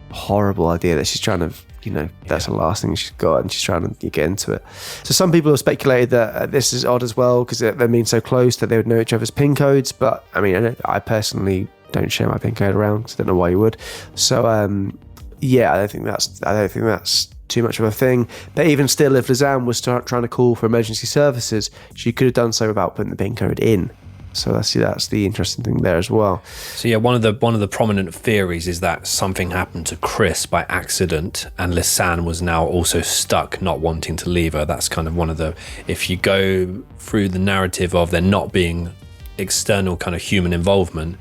a horrible idea that she's trying to, that's the last thing she's got and she's trying to get into it. So some people have speculated that this is odd as well because they've been so close that they would know each other's PIN codes. But I mean, I personally don't share my PIN code around because I don't know why you would. So I don't think that's too much of a thing. But even still, if Lisanne was trying to call for emergency services, she could have done so without putting the PIN code in. So that's the interesting thing there as well. So yeah, one of the prominent theories is that something happened to Kris by accident, and Lisanne was now also stuck, not wanting to leave her. That's kind of one of the. If you go through the narrative of there not being external kind of human involvement,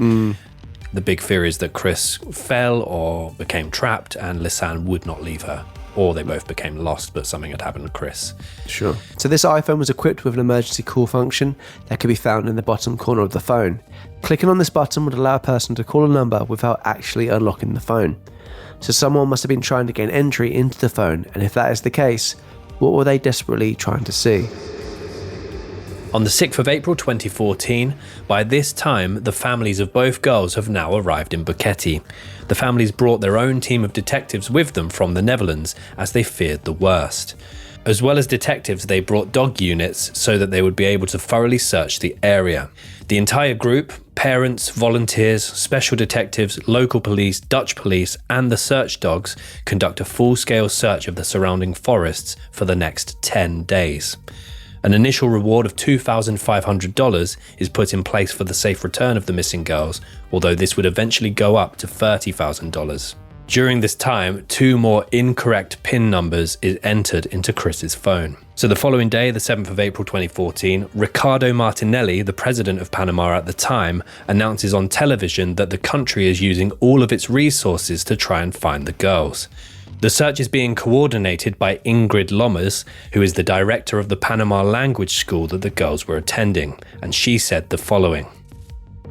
the big theory is that Kris fell or became trapped, and Lisanne would not leave her. Or they both became lost, but something had happened to Kris. Sure. So this iPhone was equipped with an emergency call function that could be found in the bottom corner of the phone. Clicking on this button would allow a person to call a number without actually unlocking the phone. So someone must have been trying to gain entry into the phone, and if that is the case, what were they desperately trying to see? On the 6th of April 2014, by this time, the families of both girls have now arrived in Boquete. The families brought their own team of detectives with them from the Netherlands as they feared the worst. As well as detectives, they brought dog units so that they would be able to thoroughly search the area. The entire group, parents, volunteers, special detectives, local police, Dutch police, and the search dogs conduct a full-scale search of the surrounding forests for the next 10 days. An initial reward of $2,500 is put in place for the safe return of the missing girls, although this would eventually go up to $30,000. During this time, 2 more incorrect PIN numbers is entered into Kris's phone. So the following day, the 7th of April 2014, Ricardo Martinelli, the president of Panama at the time, announces on television that the country is using all of its resources to try and find the girls. The search is being coordinated by Ingrid Lomas, who is the director of the Panama language school that the girls were attending, and she said the following.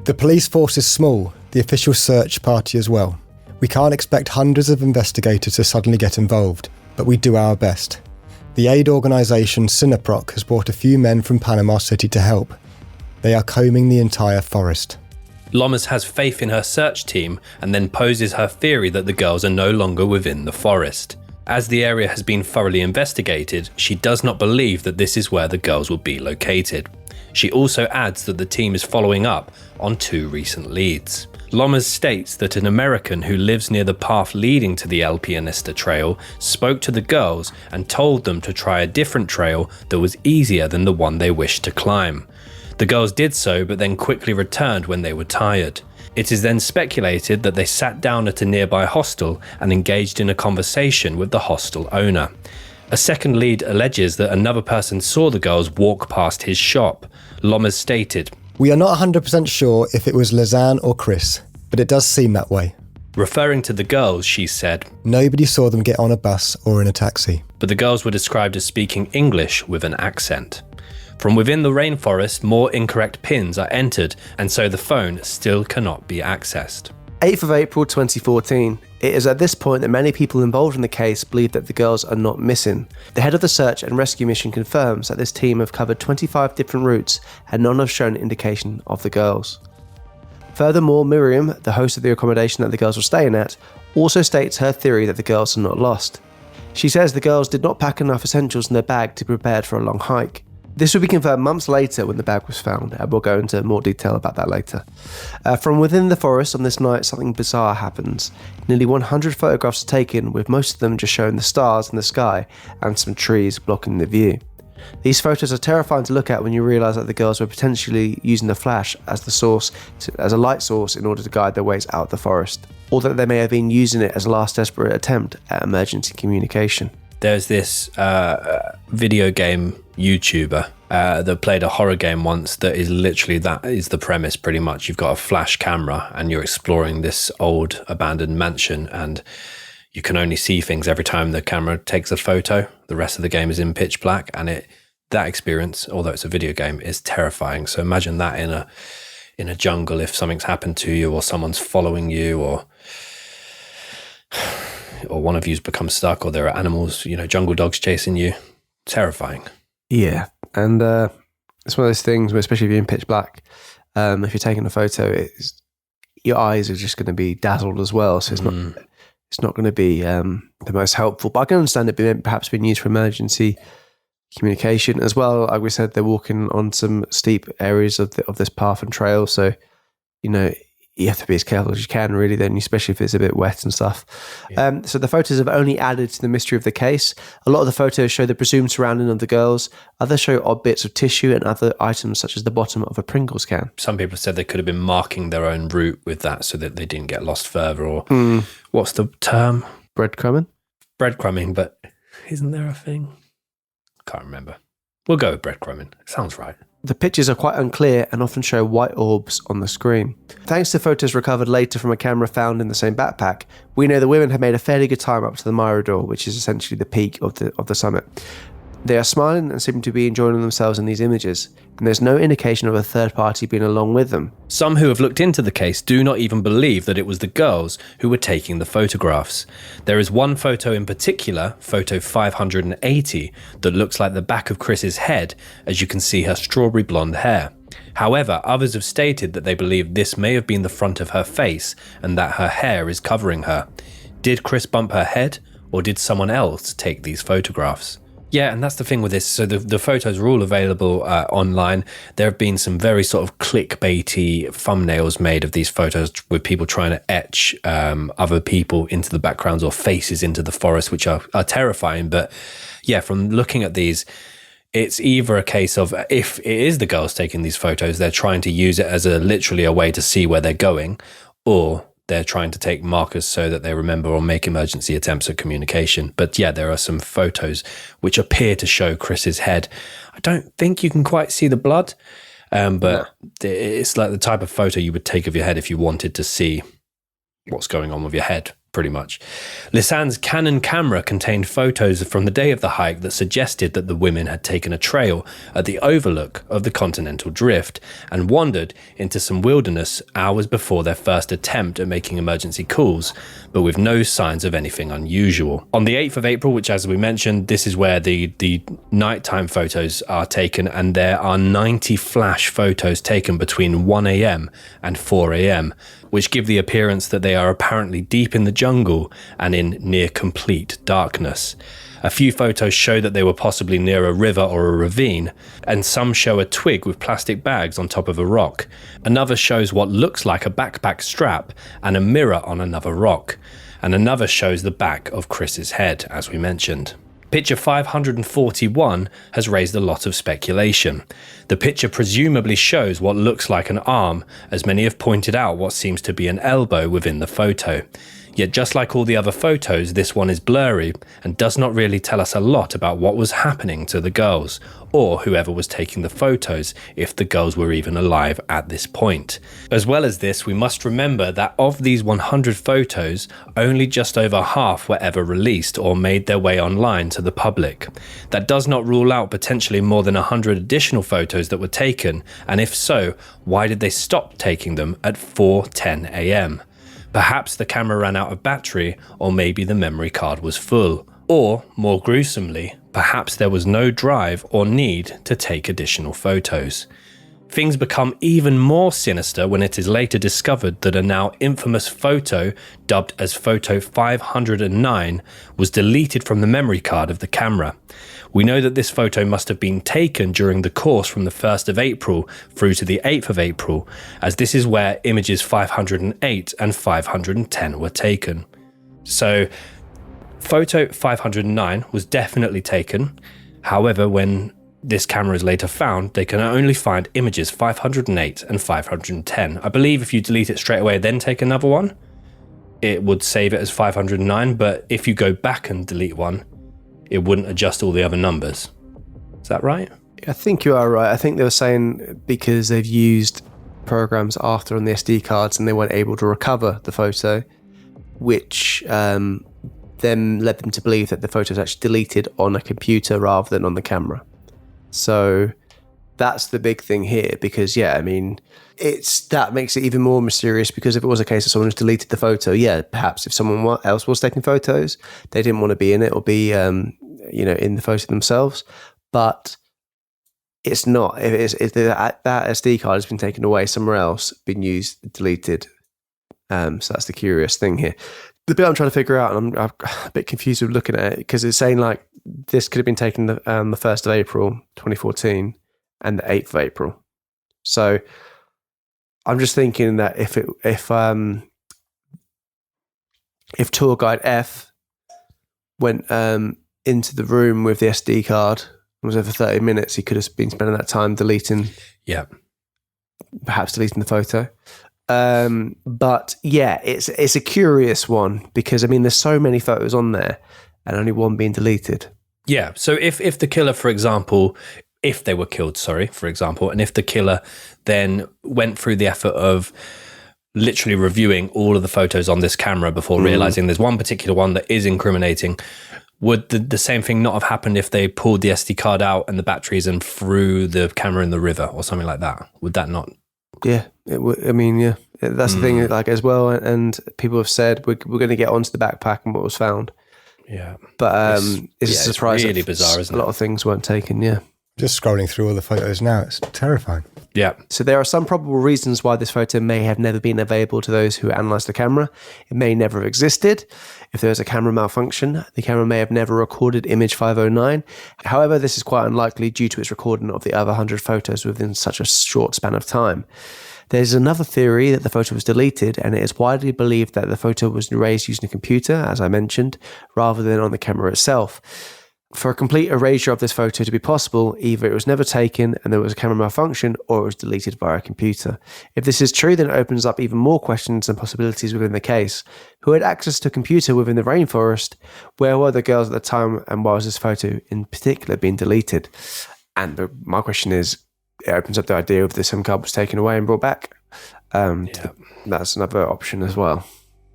The police force is small, the official search party as well. We can't expect hundreds of investigators to suddenly get involved, but we do our best. The aid organisation Sinister has brought a few men from Panama City to help. They are combing the entire forest. Lomas has faith in her search team and then poses her theory that the girls are no longer within the forest. As the area has been thoroughly investigated, she does not believe that this is where the girls will be located. She also adds that the team is following up on 2 recent leads. Lomas states that an American who lives near the path leading to the El Pianista trail spoke to the girls and told them to try a different trail that was easier than the one they wished to climb. The girls did so, but then quickly returned when they were tired. It is then speculated that they sat down at a nearby hostel and engaged in a conversation with the hostel owner. A second lead alleges that another person saw the girls walk past his shop. Lomas stated, We are not 100% sure if it was Lisanne or Kris, but it does seem that way. Referring to the girls, she said, Nobody saw them get on a bus or in a taxi. But the girls were described as speaking English with an accent. From within the rainforest, more incorrect pins are entered, and so the phone still cannot be accessed. 8th of April 2014. It is at this point that many people involved in the case believe that the girls are not missing. The head of the search and rescue mission confirms that this team have covered 25 different routes and none have shown indication of the girls. Furthermore, Miriam, the host of the accommodation that the girls were staying at, also states her theory that the girls are not lost. She says the girls did not pack enough essentials in their bag to prepare for a long hike. This would be confirmed months later when the bag was found, and we'll go into more detail about that later. From within the forest on this night, something bizarre happens. Nearly 100 photographs are taken, with most of them just showing the stars in the sky and some trees blocking the view. These photos are terrifying to look at when you realise that the girls were potentially using the flash as a light source in order to guide their ways out of the forest, or that they may have been using it as a last desperate attempt at emergency communication. There's this video game YouTuber that played a horror game once that is literally, that is the premise pretty much. You've got a flash camera and you're exploring this old abandoned mansion, and you can only see things every time the camera takes a photo. The rest of the game is in pitch black, and that experience, although it's a video game, is terrifying. So imagine that in a jungle, if something's happened to you or someone's following you, or one of you's become stuck, or there are animals, jungle dogs chasing you. Terrifying. Yeah, and it's one of those things where, especially if you're in pitch black, if you're taking a photo, your eyes are just going to be dazzled as well. So it's not going to be the most helpful. But I can understand it perhaps being used for emergency communication as well. Like we said, they're walking on some steep areas of this path and trail, so you have to be as careful as you can, really, then, especially if it's a bit wet and stuff. Yeah. So the photos have only added to the mystery of the case. A lot of the photos show the presumed surrounding of the girls. Others show odd bits of tissue and other items, such as the bottom of a Pringles can. Some people said they could have been marking their own route with that so that they didn't get lost further, or what's the term? Breadcrumbing? Breadcrumbing, but isn't there a thing? Can't remember. We'll go with breadcrumbing. It sounds right. The pictures are quite unclear and often show white orbs on the screen. Thanks to photos recovered later from a camera found in the same backpack, we know the women have made a fairly good time up to the Mirador, which is essentially the peak of the summit. They are smiling and seem to be enjoying themselves in these images, and there's no indication of a third party being along with them. Some who have looked into the case do not even believe that it was the girls who were taking the photographs. There is one photo in particular, photo 580, that looks like the back of Kris's head, as you can see her strawberry blonde hair. However, others have stated that they believe this may have been the front of her face and that her hair is covering her. Did Kris bump her head, or did someone else take these photographs? Yeah, and that's the thing with this. So the photos are all available online. There have been some very sort of clickbaity thumbnails made of these photos with people trying to etch other people into the backgrounds or faces into the forest, which are terrifying. But yeah, from looking at these, it's either a case of, if it is the girls taking these photos, they're trying to use it as literally a way to see where they're going, or they're trying to take markers so that they remember or make emergency attempts at communication. But yeah, there are some photos which appear to show Kris's head. I don't think you can quite see the blood, but it's like the type of photo you would take of your head if you wanted to see what's going on with your head, pretty much. Lisanne's Canon camera contained photos from the day of the hike that suggested that the women had taken a trail at the overlook of the continental drift and wandered into some wilderness hours before their first attempt at making emergency calls, but with no signs of anything unusual. On the 8th of April, which, as we mentioned, this is where the nighttime photos are taken, and there are 90 flash photos taken between 1 a.m. and 4 a.m., which give the appearance that they are apparently deep in the jungle and in near complete darkness. A few photos show that they were possibly near a river or a ravine, and some show a twig with plastic bags on top of a rock. Another shows what looks like a backpack strap and a mirror on another rock, and another shows the back of Kris's head, as we mentioned. Picture 541 has raised a lot of speculation. The picture presumably shows what looks like an arm, as many have pointed out what seems to be an elbow within the photo. Yet just like all the other photos, this one is blurry and does not really tell us a lot about what was happening to the girls, or whoever was taking the photos, if the girls were even alive at this point. As well as this, we must remember that of these 100 photos, only just over half were ever released or made their way online to the public. That does not rule out potentially more than 100 additional photos that were taken, and if so, why did they stop taking them at 4:10 a.m.? Perhaps the camera ran out of battery, or maybe the memory card was full. Or, more gruesomely, perhaps there was no drive or need to take additional photos. Things become even more sinister when it is later discovered that a now infamous photo, dubbed as photo 509, was deleted from the memory card of the camera. We know that this photo must have been taken during the course from the 1st of April through to the 8th of April, as this is where images 508 and 510 were taken. So, photo 509 was definitely taken. However, when this camera is later found, they can only find images 508 and 510. I believe if you delete it straight away, then take another one, it would save it as 509, but if you go back and delete one, it wouldn't adjust all the other numbers. Is that right? I think you are right. I think they were saying because they've used programs after on the SD cards and they weren't able to recover the photo, which then led them to believe that the photo was actually deleted on a computer rather than on the camera. So that's the big thing here, because that makes it even more mysterious, because if it was a case of someone who's deleted the photo, perhaps if someone else was taking photos, they didn't want to be in it or be in the photo themselves. But it's not. If that SD card has been taken away somewhere else, been used, deleted. So that's the curious thing here. The bit I'm trying to figure out, and I'm a bit confused with looking at it, because it's saying like this could have been taken the 1st of April 2014 and the 8th of April. So I'm just thinking that if tour guide F went into the room with the SD card and was there for 30 minutes, he could have been spending that time perhaps deleting the photo. But it's a curious one, because there's so many photos on there and only one being deleted. Yeah. So if the killer, for example, if they were killed, for example, and if the killer then went through the effort of literally reviewing all of the photos on this camera before realizing there's one particular one that is incriminating, would the same thing not have happened if they pulled the SD card out and the batteries and threw the camera in the river or something like that? Would that not? Yeah, it would. That's the thing, like, as well. And people have said we're going to get onto the backpack and what was found. Yeah, but it's a surprise. It's really bizarre, isn't it? A lot of things weren't taken. Yeah, just scrolling through all the photos now, it's terrifying. Yeah. So there are some probable reasons why this photo may have never been available to those who analysed the camera. It may never have existed. If there was a camera malfunction, the camera may have never recorded image 509. However, this is quite unlikely due to its recording of the other 100 photos within such a short span of time. There's another theory that the photo was deleted, and it is widely believed that the photo was erased using a computer, as I mentioned, rather than on the camera itself. For a complete erasure of this photo to be possible, either it was never taken and there was a camera malfunction, or it was deleted via a computer. If this is true, then it opens up even more questions and possibilities within the case. Who had access to a computer within the rainforest? Where were the girls at the time, and why was this photo in particular being deleted? And my question is, it opens up the idea of the SIM card was taken away and brought back. That's another option as well.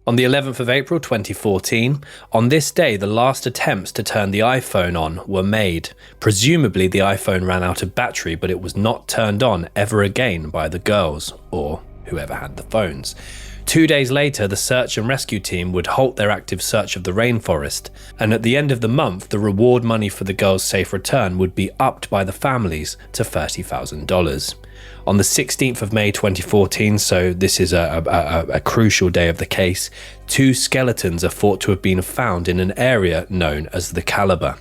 On the 11th of April 2014, on this day, the last attempts to turn the iPhone on were made. Presumably, the iPhone ran out of battery, but it was not turned on ever again by the girls, or whoever had the phones. 2 days later, the search and rescue team would halt their active search of the rainforest, and at the end of the month, the reward money for the girls' safe return would be upped by the families to $30,000. On the 16th of May 2014, so this is a crucial day of the case, 2 skeletons are thought to have been found in an area known as the Caliber.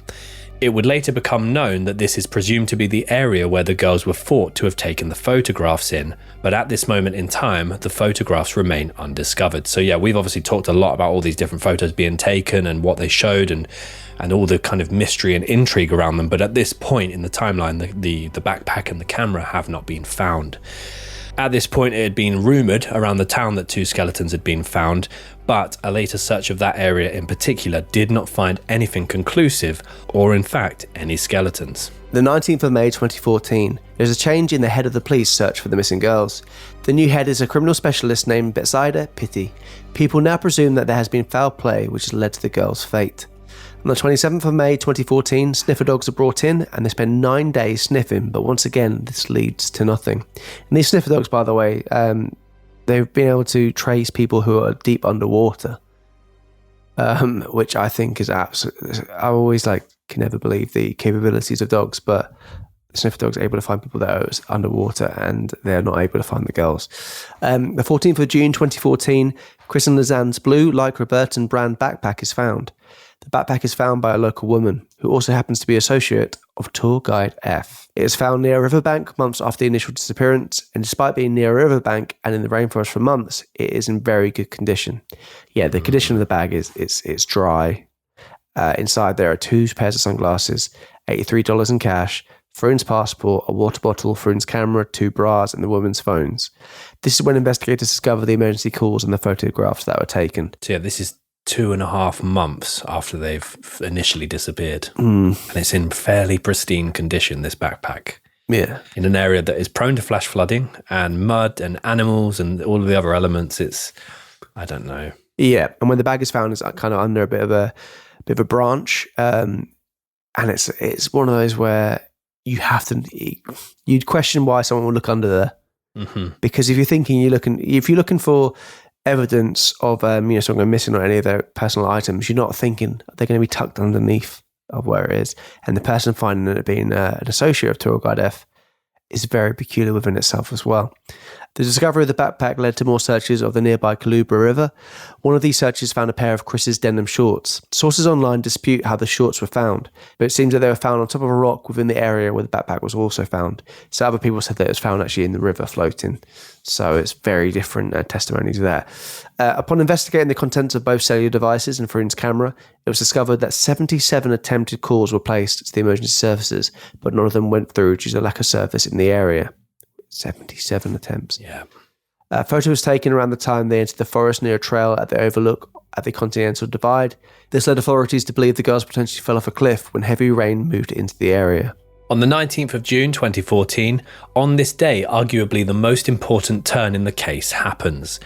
It would later become known that this is presumed to be the area where the girls were thought to have taken the photographs in, but at this moment in time, the photographs remain undiscovered. So yeah, we've obviously talked a lot about all these different photos being taken and what they showed and all the kind of mystery and intrigue around them, but at this point in the timeline, the backpack and the camera have not been found. At this point, it had been rumoured around the town that 2 skeletons had been found, but a later search of that area in particular did not find anything conclusive, or in fact, any skeletons. The 19th of May 2014, there's a change in the head of the police search for the missing girls. The new head is a criminal specialist named Betsaida Pitti. People now presume that there has been foul play which has led to the girls' fate. On the 27th of May 2014, sniffer dogs are brought in and they spend 9 days sniffing, but once again, this leads to nothing. And these sniffer dogs, by the way, they've been able to trace people who are deep underwater, which I think is absolutely. I always can never believe the capabilities of dogs, but the sniffer dog's able to find people that are underwater, and they're not able to find the girls. The 14th of June 2014, Kris and Lisanne's blue Lycra Burton brand backpack is found. The backpack is found by a local woman who also happens to be associate of tour guide F. It is found near a riverbank months after the initial disappearance, and despite being near a riverbank and in the rainforest for months, it is in very good condition. Yeah, the condition of the bag is it's dry. Inside there are 2 pairs of sunglasses, $83 in cash, Froon's passport, a water bottle, Froon's camera, 2 bras, and the woman's phones. This is when investigators discover the emergency calls and the photographs that were taken. So yeah, this is 2.5 months after they've initially disappeared. And it's in fairly pristine condition, this backpack. Yeah. In an area that is prone to flash flooding and mud and animals and all of the other elements. I don't know. Yeah. And when the bag is found, it's kind of under a bit of a branch. And it's one of those where you'd question why someone would look under there. Mm-hmm. Because if you're looking for evidence of someone missing or any of their personal items, you're not thinking they're going to be tucked underneath of where it is. And the person finding it being an associate of tour guide F is very peculiar within itself as well. The discovery of the backpack led to more searches of the nearby Kaluba River. One of these searches found a pair of Kris's denim shorts. Sources online dispute how the shorts were found, but it seems that they were found on top of a rock within the area where the backpack was also found. So other people said that it was found actually in the river floating. So it's very different testimonies there. Upon investigating the contents of both cellular devices and Froon's camera, it was discovered that 77 attempted calls were placed to the emergency services, but none of them went through due to lack of service in the area. 77 attempts. Yeah. A photo was taken around the time they entered the forest near a trail at the overlook at the Continental Divide. This led authorities to believe the girls potentially fell off a cliff when heavy rain moved into the area. On the 19th of June 2014, on this day, arguably the most important turn in the case happens.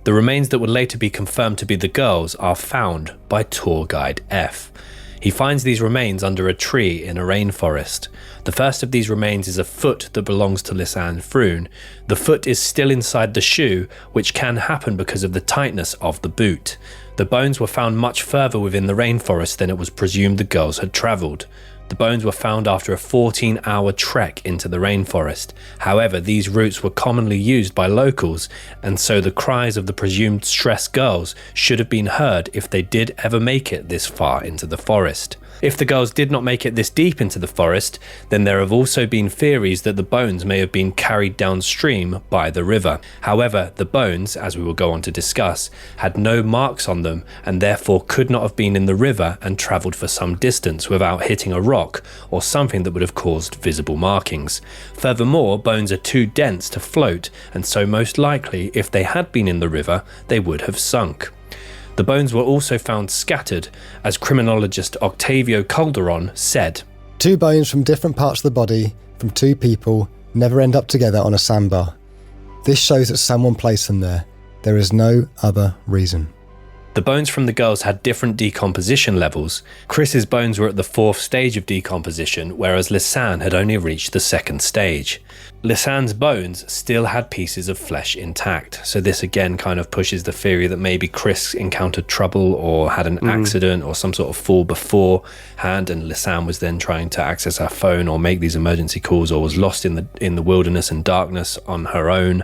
The remains that would later be confirmed to be the girls are found by tour guide F. He finds these remains under a tree in a rainforest. The first of these remains is a foot that belongs to Lisanne Froon. The foot is still inside the shoe, which can happen because of the tightness of the boot. The bones were found much further within the rainforest than it was presumed the girls had travelled. The bones were found after a 14-hour trek into the rainforest. However, these routes were commonly used by locals, and so the cries of the presumed stressed girls should have been heard if they did ever make it this far into the forest. If the girls did not make it this deep into the forest, then there have also been theories that the bones may have been carried downstream by the river. However, the bones, as we will go on to discuss, had no marks on them and therefore could not have been in the river and travelled for some distance without hitting a rock or something that would have caused visible markings. Furthermore, bones are too dense to float, and so most likely, if they had been in the river, they would have sunk. The bones were also found scattered, as criminologist Octavio Calderon said. 2 bones from different parts of the body, from 2 people, never end up together on a sandbar. This shows that someone placed them there. There is no other reason. The bones from the girls had different decomposition levels. Kris's bones were at the 4th stage of decomposition, whereas Lisanne had only reached the 2nd stage. Lisanne's bones still had pieces of flesh intact, so this again kind of pushes the theory that maybe Kris encountered trouble or had an accident or some sort of fall beforehand, and Lisanne was then trying to access her phone or make these emergency calls, or was lost in the wilderness and darkness on her own.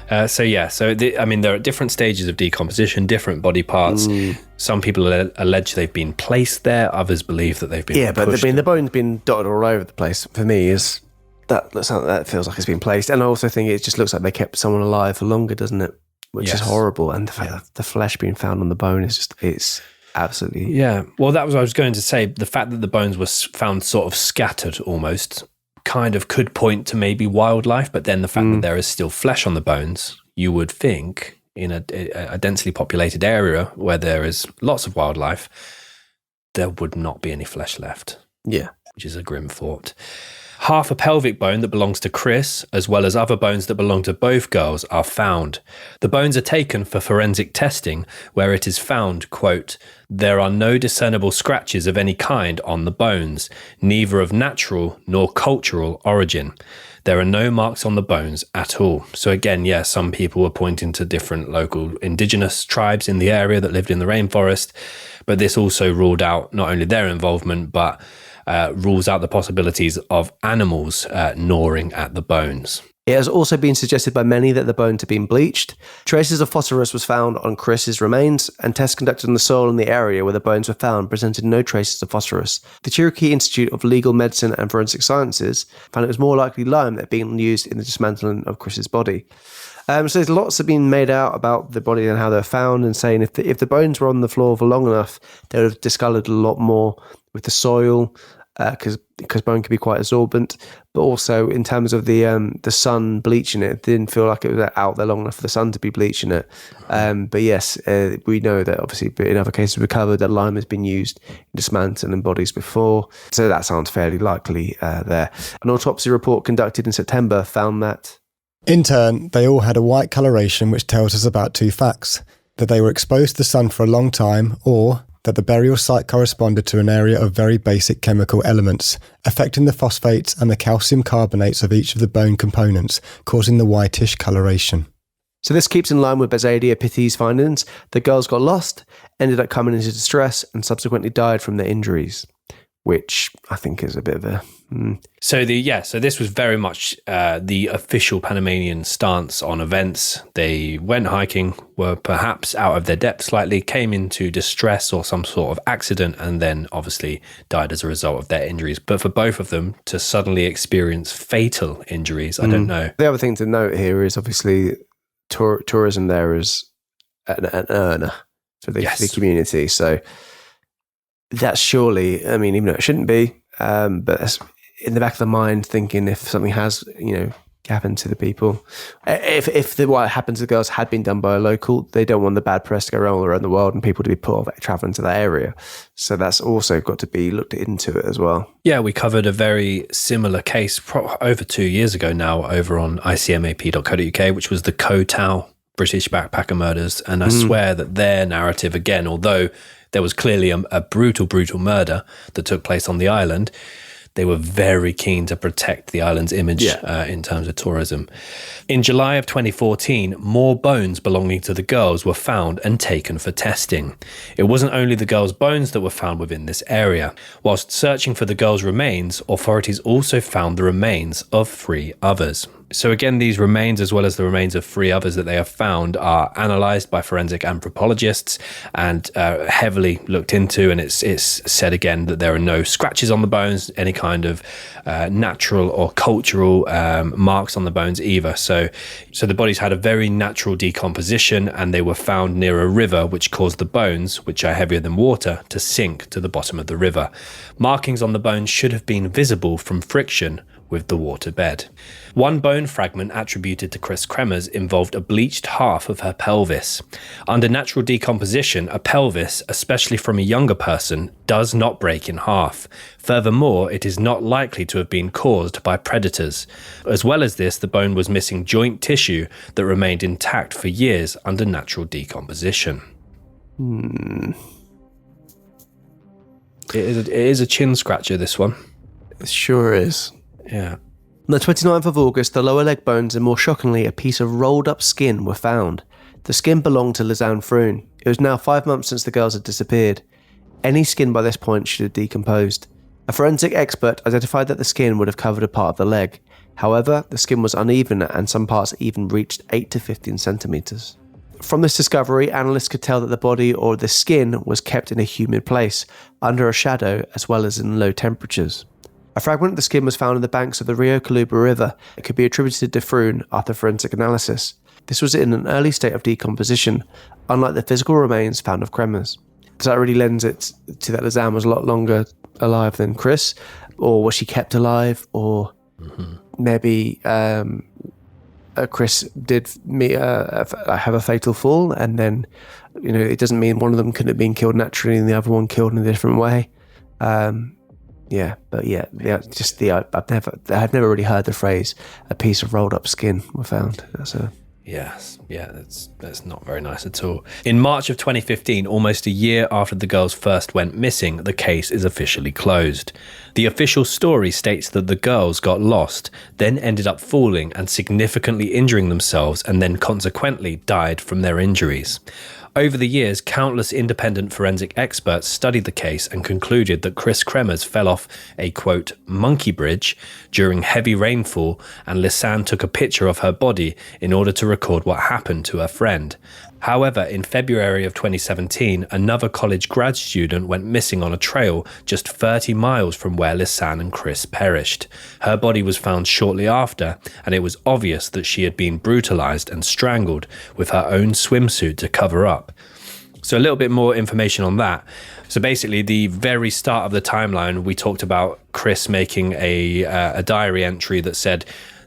There are different stages of decomposition, different body parts. Some people allege they've been placed there. Others believe that they've been pushed. The bone's been dotted all over the place. For me, that feels like it's been placed. And I also think it just looks like they kept someone alive for longer, doesn't it? Which is horrible. And the fact that the flesh being found on the bone is it's absolutely... Yeah, well, that was what I was going to say. The fact that the bones were found sort of scattered almost kind of could point to maybe wildlife, but then the fact that there is still flesh on the bones, you would think in a densely populated area where there is lots of wildlife, there would not be any flesh left. Yeah. Which is a grim thought. Half a pelvic bone that belongs to Kris, as well as other bones that belong to both girls, are found. The bones are taken for forensic testing, where it is found, quote, "There are no discernible scratches of any kind on the bones, neither of natural nor cultural origin. There are no marks on the bones at all." So again, yeah, some people were pointing to different local indigenous tribes in the area that lived in the rainforest, but this also ruled out not only their involvement, but rules out the possibilities of animals gnawing at the bones. It has also been suggested by many that the bones had been bleached. Traces of phosphorus was found on Kris's remains, and tests conducted on the soil in the area where the bones were found presented no traces of phosphorus. The Cherokee Institute of Legal Medicine and Forensic Sciences found it was more likely lime that had been used in the dismantling of Kris's body. So there's lots have been made out about the body and how they're found, and saying if the bones were on the floor for long enough, they would have discoloured a lot more with the soil, because bone can be quite absorbent. But also in terms of the sun bleaching it didn't feel like it was out there long enough for the sun to be bleaching it. But yes, we know that obviously in other cases recovered that lime has been used in dismantling bodies before. So that sounds fairly likely there. An autopsy report conducted in September found that. In turn, they all had a white coloration, which tells us about two facts: that they were exposed to the sun for a long time, or that the burial site corresponded to an area of very basic chemical elements, affecting the phosphates and the calcium carbonates of each of the bone components, causing the whitish coloration. So this keeps in line with Bezadia Pitti's findings. The girls got lost, ended up coming into distress, and subsequently died from their injuries, which I think is a bit of a... So this was very much the official Panamanian stance on events. They went hiking, were perhaps out of their depth slightly, came into distress or some sort of accident, and then obviously died as a result of their injuries. But for both of them to suddenly experience fatal injuries, I don't know. The other thing to note here is obviously tourism there is an earner for the community. So that's surely, I mean, even though it shouldn't be, but that's in the back of the mind, thinking if something has, happened to the people, if what happened to the girls had been done by a local, they don't want the bad press to go around the world and people to be put off traveling to that area. So that's also got to be looked into it as well. Yeah, we covered a very similar case over 2 years ago now over on icmap.co.uk, which was the Koh Tao British backpacker murders. And I swear that their narrative, again, although there was clearly a brutal murder that took place on the island, they were very keen to protect the island's image in terms of tourism. In July of 2014, more bones belonging to the girls were found and taken for testing. It wasn't only the girls' bones that were found within this area. Whilst searching for the girls' remains, authorities also found the remains of 3 others. So again, these remains, as well as the remains of 3 others that they have found, are analysed by forensic anthropologists and heavily looked into. And it's said again that there are no scratches on the bones, any kind of natural or cultural marks on the bones either. So the bodies had a very natural decomposition, and they were found near a river, which caused the bones, which are heavier than water, to sink to the bottom of the river. Markings on the bones should have been visible from friction with the waterbed. One bone fragment attributed to Kris Kremers involved a bleached half of her pelvis. Under natural decomposition, a pelvis, especially from a younger person, does not break in half. Furthermore, it is not likely to have been caused by predators. As well as this, the bone was missing joint tissue that remained intact for years under natural decomposition. It is a chin scratcher, this one. It sure is. Yeah. On the 29th of August, the lower leg bones and more shockingly, a piece of rolled up skin were found. The skin belonged to Lisanne Froon. It was now 5 months since the girls had disappeared. Any skin by this point should have decomposed. A forensic expert identified that the skin would have covered a part of the leg. However, the skin was uneven and some parts even reached 8 to 15 centimetres. From this discovery, analysts could tell that the body or the skin was kept in a humid place, under a shadow, as well as in low temperatures. A fragment of the skin was found in the banks of the Rio Caluba River. It could be attributed to Froon after forensic analysis. This was in an early state of decomposition, unlike the physical remains found of Kremers. So that really lends it to that Lisanne was a lot longer alive than Kris, or was she kept alive, or maybe Kris did have a fatal fall, and then it doesn't mean one of them couldn't have been killed naturally and the other one killed in a different way. Yeah, but I've never really heard the phrase "a piece of rolled up skin" were found. Yes, yeah, that's not very nice at all. In March of 2015, almost a year after the girls first went missing, the case is officially closed. The official story states that the girls got lost, then ended up falling and significantly injuring themselves, and then consequently died from their injuries. Over the years, countless independent forensic experts studied the case and concluded that Kris Kremers fell off a, quote, monkey bridge during heavy rainfall, and Lisanne took a picture of her body in order to record what happened to her friend. However, in February of 2017, another college grad student went missing on a trail just 30 miles from where Lisanne and Kris perished. Her body was found shortly after, and it was obvious that she had been brutalized and strangled with her own swimsuit to cover up. So a little bit more information on that. So basically, the very start of the timeline, we talked about Kris making a diary entry that said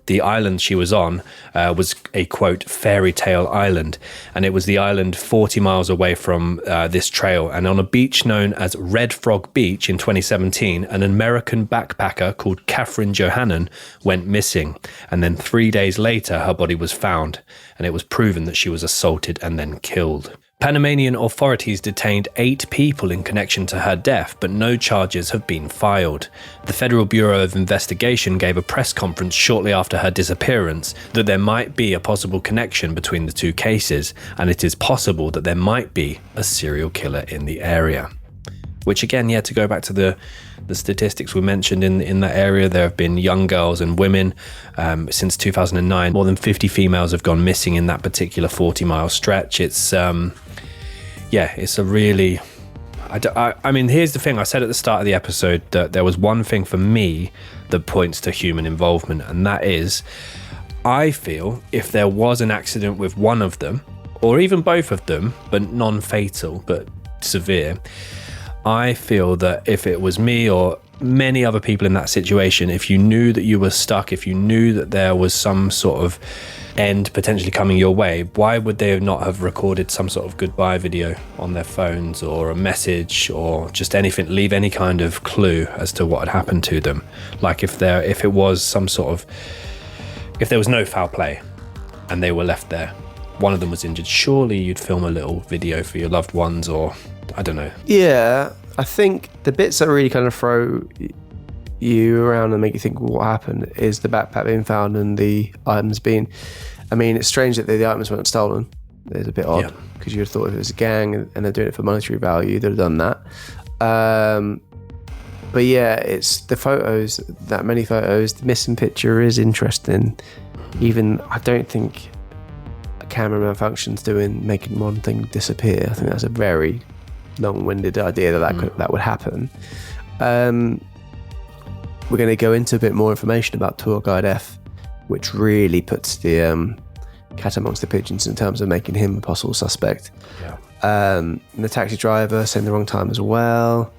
the island she was on was a, quote, fairy tale island. And it was the island 40 miles away from this trail. And on a beach known as Red Frog Beach in 2017, an American backpacker called Catherine Johannan went missing. And then 3 days later, her body was found. And it was proven that she was assaulted and then killed. Panamanian authorities detained 8 people in connection to her death, but no charges have been filed. The Federal Bureau of Investigation gave a press conference shortly after her disappearance that there might be a possible connection between the two cases, and it is possible that there might be a serial killer in the area. Which again, yeah, to go back to the statistics we mentioned in that area, there have been young girls and women since 2009. More than 50 females have gone missing in that particular 40-mile stretch. It's it's a really... I mean, here's the thing. I said at the start of the episode that there was one thing for me that points to human involvement, and that is, I feel if there was an accident with one of them, or even both of them, but non-fatal, but severe, I feel that if it was me or many other people in that situation, if you knew that you were stuck, if you knew that there was some sort of end potentially coming your way, why would they not have recorded some sort of goodbye video on their phones, or a message, or just anything, leave any kind of clue as to what had happened to them? Like if it was some sort of, if there was no foul play and they were left there, one of them was injured, surely you'd film a little video for your loved ones, or I don't know. Yeah, I think the bits that really kind of throw you around and make you think, well, what happened, is the backpack being found and the items being... I mean, it's strange that the items weren't stolen. It's a bit odd, because you'd have thought if it was a gang and they're doing it for monetary value, they'd have done that. But yeah, it's the photos, that many photos. The missing picture is interesting. Even, I don't think a cameraman functions making one thing disappear. I think that's a very long-winded idea that would happen. We're going to go into a bit more information about Tour Guide F, which really puts the cat amongst the pigeons in terms of making him a possible suspect. And the taxi driver saying the wrong time as well.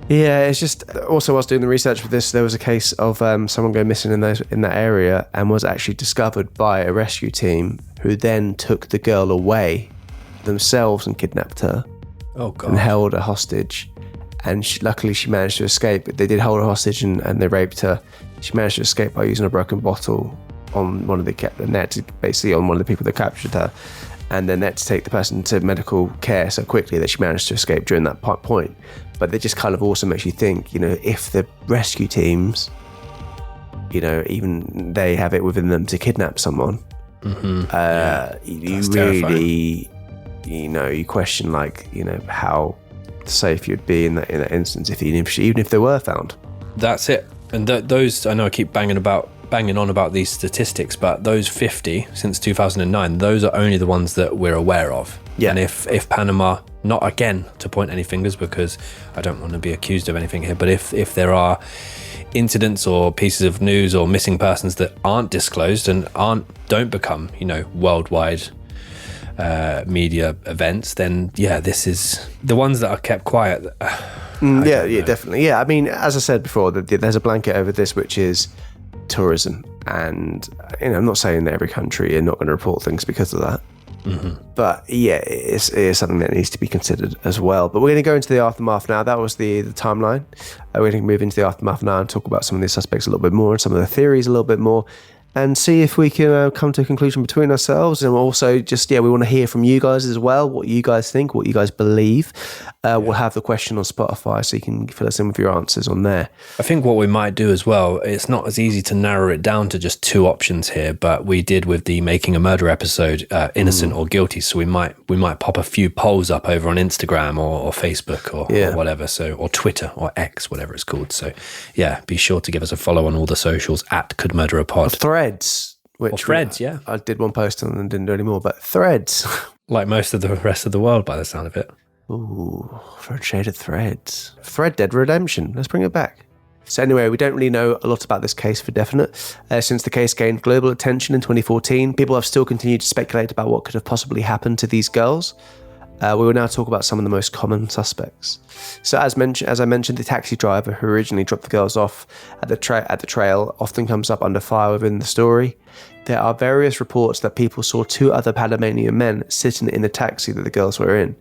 Yeah, it's just, also whilst doing the research for this, there was a case of someone going missing in that area and was actually discovered by a rescue team, who then took the girl away themselves and kidnapped her. Oh, God. And held her hostage. And luckily she managed to escape. They did hold her hostage and they raped her. She managed to escape by using a broken bottle on one of the net, basically on one of the people that captured her, and then to take the person to medical care so quickly that she managed to escape during that point. But they just kind of also makes you think, if the rescue teams, even they have it within them to kidnap someone, you really, you question, how safe you'd be in that instance even if they were found. That's it. And those, I know I keep banging on about these statistics, but those 50 since 2009, those are only the ones that we're aware of. Yeah. And if Panama, not again to point any fingers, because I don't want to be accused of anything here, but if there are incidents or pieces of news or missing persons that aren't disclosed and don't become, worldwide media events, then this is the ones that are kept quiet. Definitely. Yeah, I mean, as I said before, there's a blanket over this, which is tourism, and I'm not saying that every country are not going to report things because of that, But yeah, it is something that needs to be considered as well. But we're going to go into the aftermath now. That was the timeline. We're going to move into the aftermath now and talk about some of the suspects a little bit more and some of the theories a little bit more, and see if we can come to a conclusion between ourselves. And also just, we want to hear from you guys as well, what you guys think, what you guys believe. We'll have the question on Spotify, so you can fill us in with your answers on there. I think what we might do as well, it's not as easy to narrow it down to just two options here, but we did with the Making a Murder episode, innocent or guilty. So we might pop a few polls up over on Instagram or Facebook or whatever, or Twitter or X, whatever it's called. So be sure to give us a follow on all the socials at Could Murder a Pod. Threads. Threads, I did one post and then didn't do any more, but Threads. Like most of the rest of the world by the sound of it. Ooh, shaded Threads. Thread Dead Redemption. Let's bring it back. So anyway, we don't really know a lot about this case for definite. Since the case gained global attention in 2014, people have still continued to speculate about what could have possibly happened to these girls. We will now talk about some of the most common suspects. So as I mentioned, the taxi driver who originally dropped the girls off at the trail often comes up under fire within the story. There are various reports that people saw two other Panamanian men sitting in the taxi that the girls were in.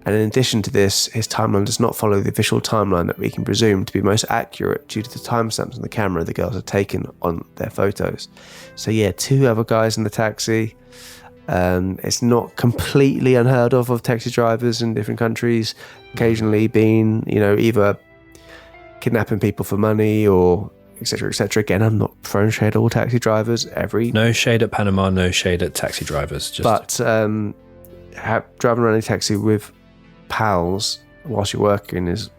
And in addition to this, his timeline does not follow the official timeline that we can presume to be most accurate due to the timestamps on the camera the girls had taken on their photos. So two other guys in the taxi. It's not completely unheard of taxi drivers in different countries occasionally being, either kidnapping people for money or etc., etc. Again, I'm not throwing shade at all taxi drivers. No shade at Panama, no shade at taxi drivers. But driving around a taxi with pals whilst you're working is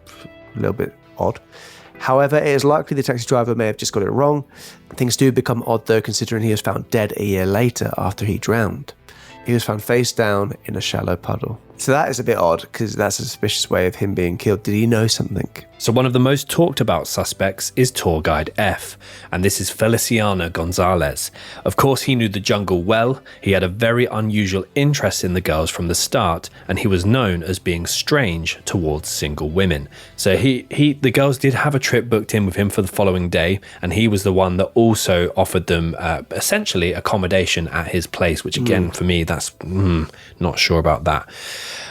a little bit odd. However, it is likely the taxi driver may have just got it wrong. Things do become odd though, considering he was found dead a year later after he drowned. He was found face down in a shallow puddle. So that is a bit odd, because that's a suspicious way of him being killed. Did he know something? So one of the most talked about suspects is tour guide F, and this is Feliciano Gonzalez. Of course, he knew the jungle well. He had a very unusual interest in the girls from the start, and he was known as being strange towards single women. So the girls did have a trip booked in with him for the following day, and he was the one that also offered them essentially accommodation at his place, which again, for me, that's not sure about that.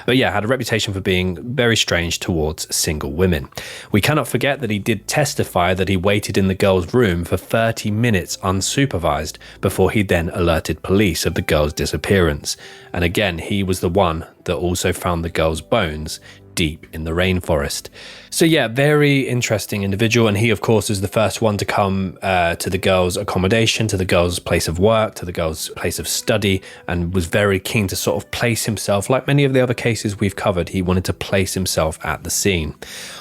But had a reputation for being very strange towards single women. We cannot forget that he did testify that he waited in the girl's room for 30 minutes unsupervised before he then alerted police of the girl's disappearance. And again, he was the one that also found the girl's bones deep in the rainforest. So very interesting individual, and he of course is the first one to come to the girls' accommodation, to the girls' place of work, to the girls' place of study, and was very keen to sort of place himself, like many of the other cases we've covered, he wanted to place himself at the scene.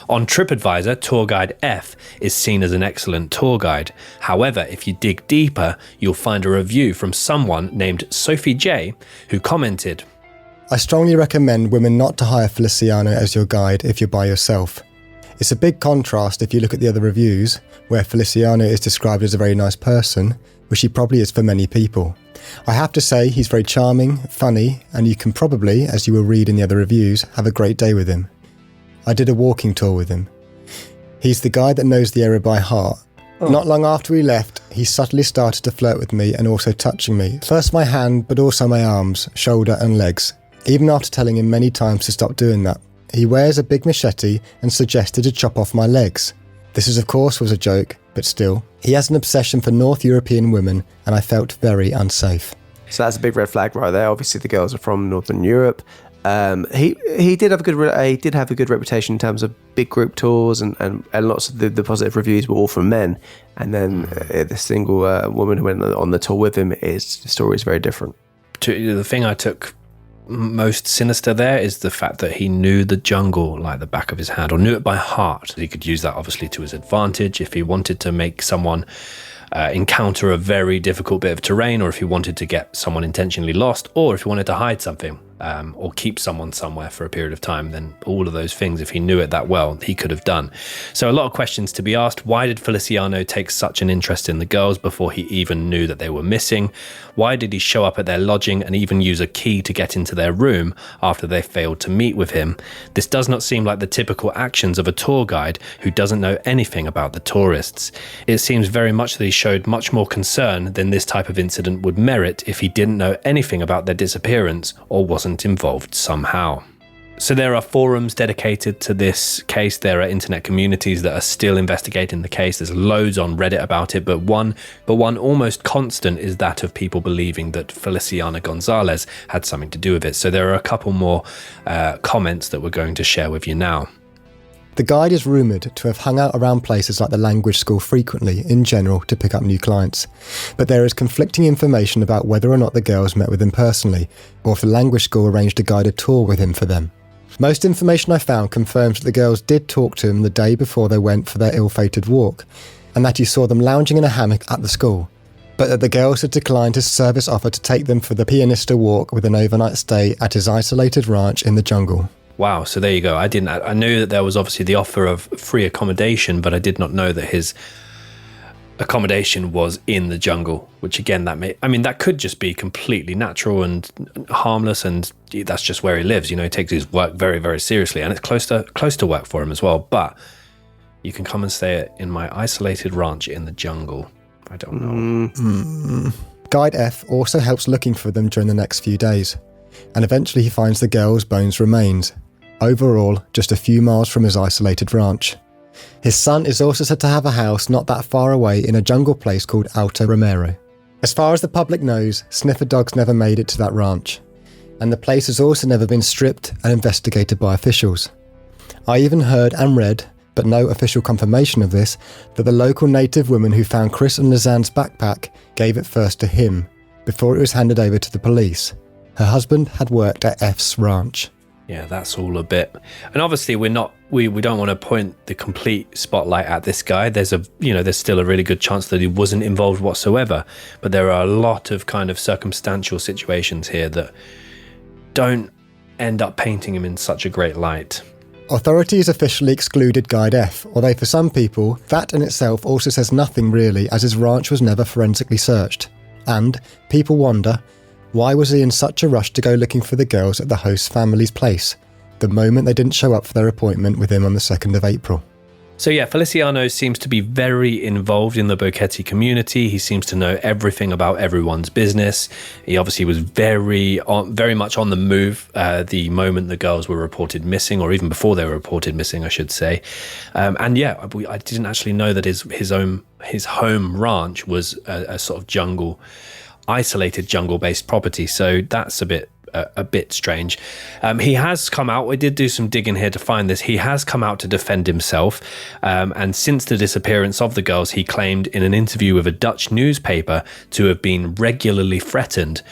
On TripAdvisor, tour guide F is seen as an excellent tour guide. However, if you dig deeper, you'll find a review from someone named Sophie J, who commented, I strongly recommend women not to hire Feliciano as your guide if you're by yourself. It's a big contrast if you look at the other reviews, where Feliciano is described as a very nice person, which he probably is for many people. I have to say he's very charming, funny, and you can probably, as you will read in the other reviews, have a great day with him. I did a walking tour with him. He's the guy that knows the area by heart. Not long after we left, he subtly started to flirt with me and also touching me. First my hand, but also my arms, shoulder and legs. Even after telling him many times to stop doing that. He wears a big machete and suggested to chop off my legs. This of course was a joke, but still. He has an obsession for North European women, and I felt very unsafe. So that's a big red flag right there. Obviously the girls are from Northern Europe. He did have a good reputation in terms of big group tours, and lots of the positive reviews were all from men. And then the single woman who went on the tour with him, the story is very different. The thing I took most sinister there is the fact that he knew the jungle like the back of his hand, or knew it by heart. He could use that obviously to his advantage if he wanted to make someone encounter a very difficult bit of terrain, or if he wanted to get someone intentionally lost, or if he wanted to hide something. or keep someone somewhere for a period of time, then all of those things, if he knew it that well, he could have done. So a lot of questions to be asked. Why did Feliciano take such an interest in the girls before he even knew that they were missing? Why did he show up at their lodging and even use a key to get into their room after they failed to meet with him? This does not seem like the typical actions of a tour guide who doesn't know anything about the tourists. It seems very much that he showed much more concern than this type of incident would merit if he didn't know anything about their disappearance or wasn't involved somehow. So there are forums dedicated to this case. There are internet communities that are still investigating the case. There's loads on Reddit about it, but one almost constant is that of people believing that Feliciano Gonzalez had something to do with it. So there are a couple more comments that we're going to share with you now. The guide is rumoured to have hung out around places like the language school frequently, in general, to pick up new clients. But there is conflicting information about whether or not the girls met with him personally, or if the language school arranged a guided tour with him for them. Most information I found confirms that the girls did talk to him the day before they went for their ill-fated walk, and that he saw them lounging in a hammock at the school, but that the girls had declined his service offer to take them for the pianista walk with an overnight stay at his isolated ranch in the jungle. Wow, so there you go. I knew that there was obviously the offer of free accommodation, but I did not know that his accommodation was in the jungle, which again, that could just be completely natural and harmless, and that's just where he lives. You know, he takes his work very, very seriously, and it's close to work for him as well. But you can come and stay in my isolated ranch in the jungle. I don't know. Guide F also helps looking for them during the next few days, and eventually he finds the girls' bones remains, overall just a few miles from his isolated ranch. His son is also said to have a house not that far away in a jungle place called Alto Romero. As far as the public knows, sniffer dogs never made it to that ranch, and the place has also never been stripped and investigated by officials. I even heard and read, but no official confirmation of this, that the local native woman who found Kris and Lisanne's backpack gave it first to him, before it was handed over to the police. Her husband had worked at F's ranch. Yeah, that's all a bit. And obviously we don't want to point the complete spotlight at this guy. There's still a really good chance that he wasn't involved whatsoever. But there are a lot of kind of circumstantial situations here that don't end up painting him in such a great light. Authorities officially excluded Guide F, although for some people, that in itself also says nothing really, as his ranch was never forensically searched. And people wonder, why was he in such a rush to go looking for the girls at the host family's place, the moment they didn't show up for their appointment with him on the 2nd of April? So yeah, Feliciano seems to be very involved in the Boquete community. He seems to know everything about everyone's business. He obviously was very much on the move the moment the girls were reported missing, or even before they were reported missing, I should say. And yeah, I didn't actually know that his home ranch was a sort of isolated jungle-based property. So that's a bit strange. He has come out, we did do some digging here to find this, he has come out to defend himself, and since the disappearance of the girls, he claimed in an interview with a Dutch newspaper to have been regularly threatened,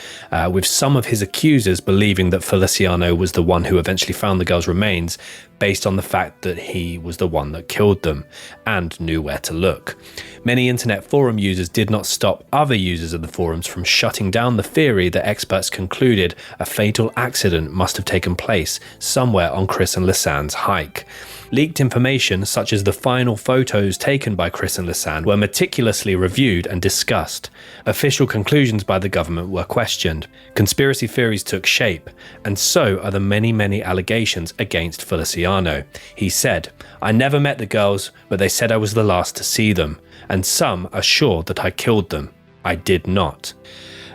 with some of his accusers believing that Feliciano was the one who eventually found the girls' remains, based on the fact that he was the one that killed them and knew where to look. Many internet forum users did not stop other users of the forums from shutting down the theory that experts concluded a fatal accident must have taken place somewhere on Kris and Lisanne's hike. Leaked information, such as the final photos taken by Kris and Lisanne, were meticulously reviewed and discussed. Official conclusions by the government were questioned. Conspiracy theories took shape, and so are the many, many allegations against Feliciano. He said, "I never met the girls, but they said I was the last to see them, and some are sure that I killed them. I did not."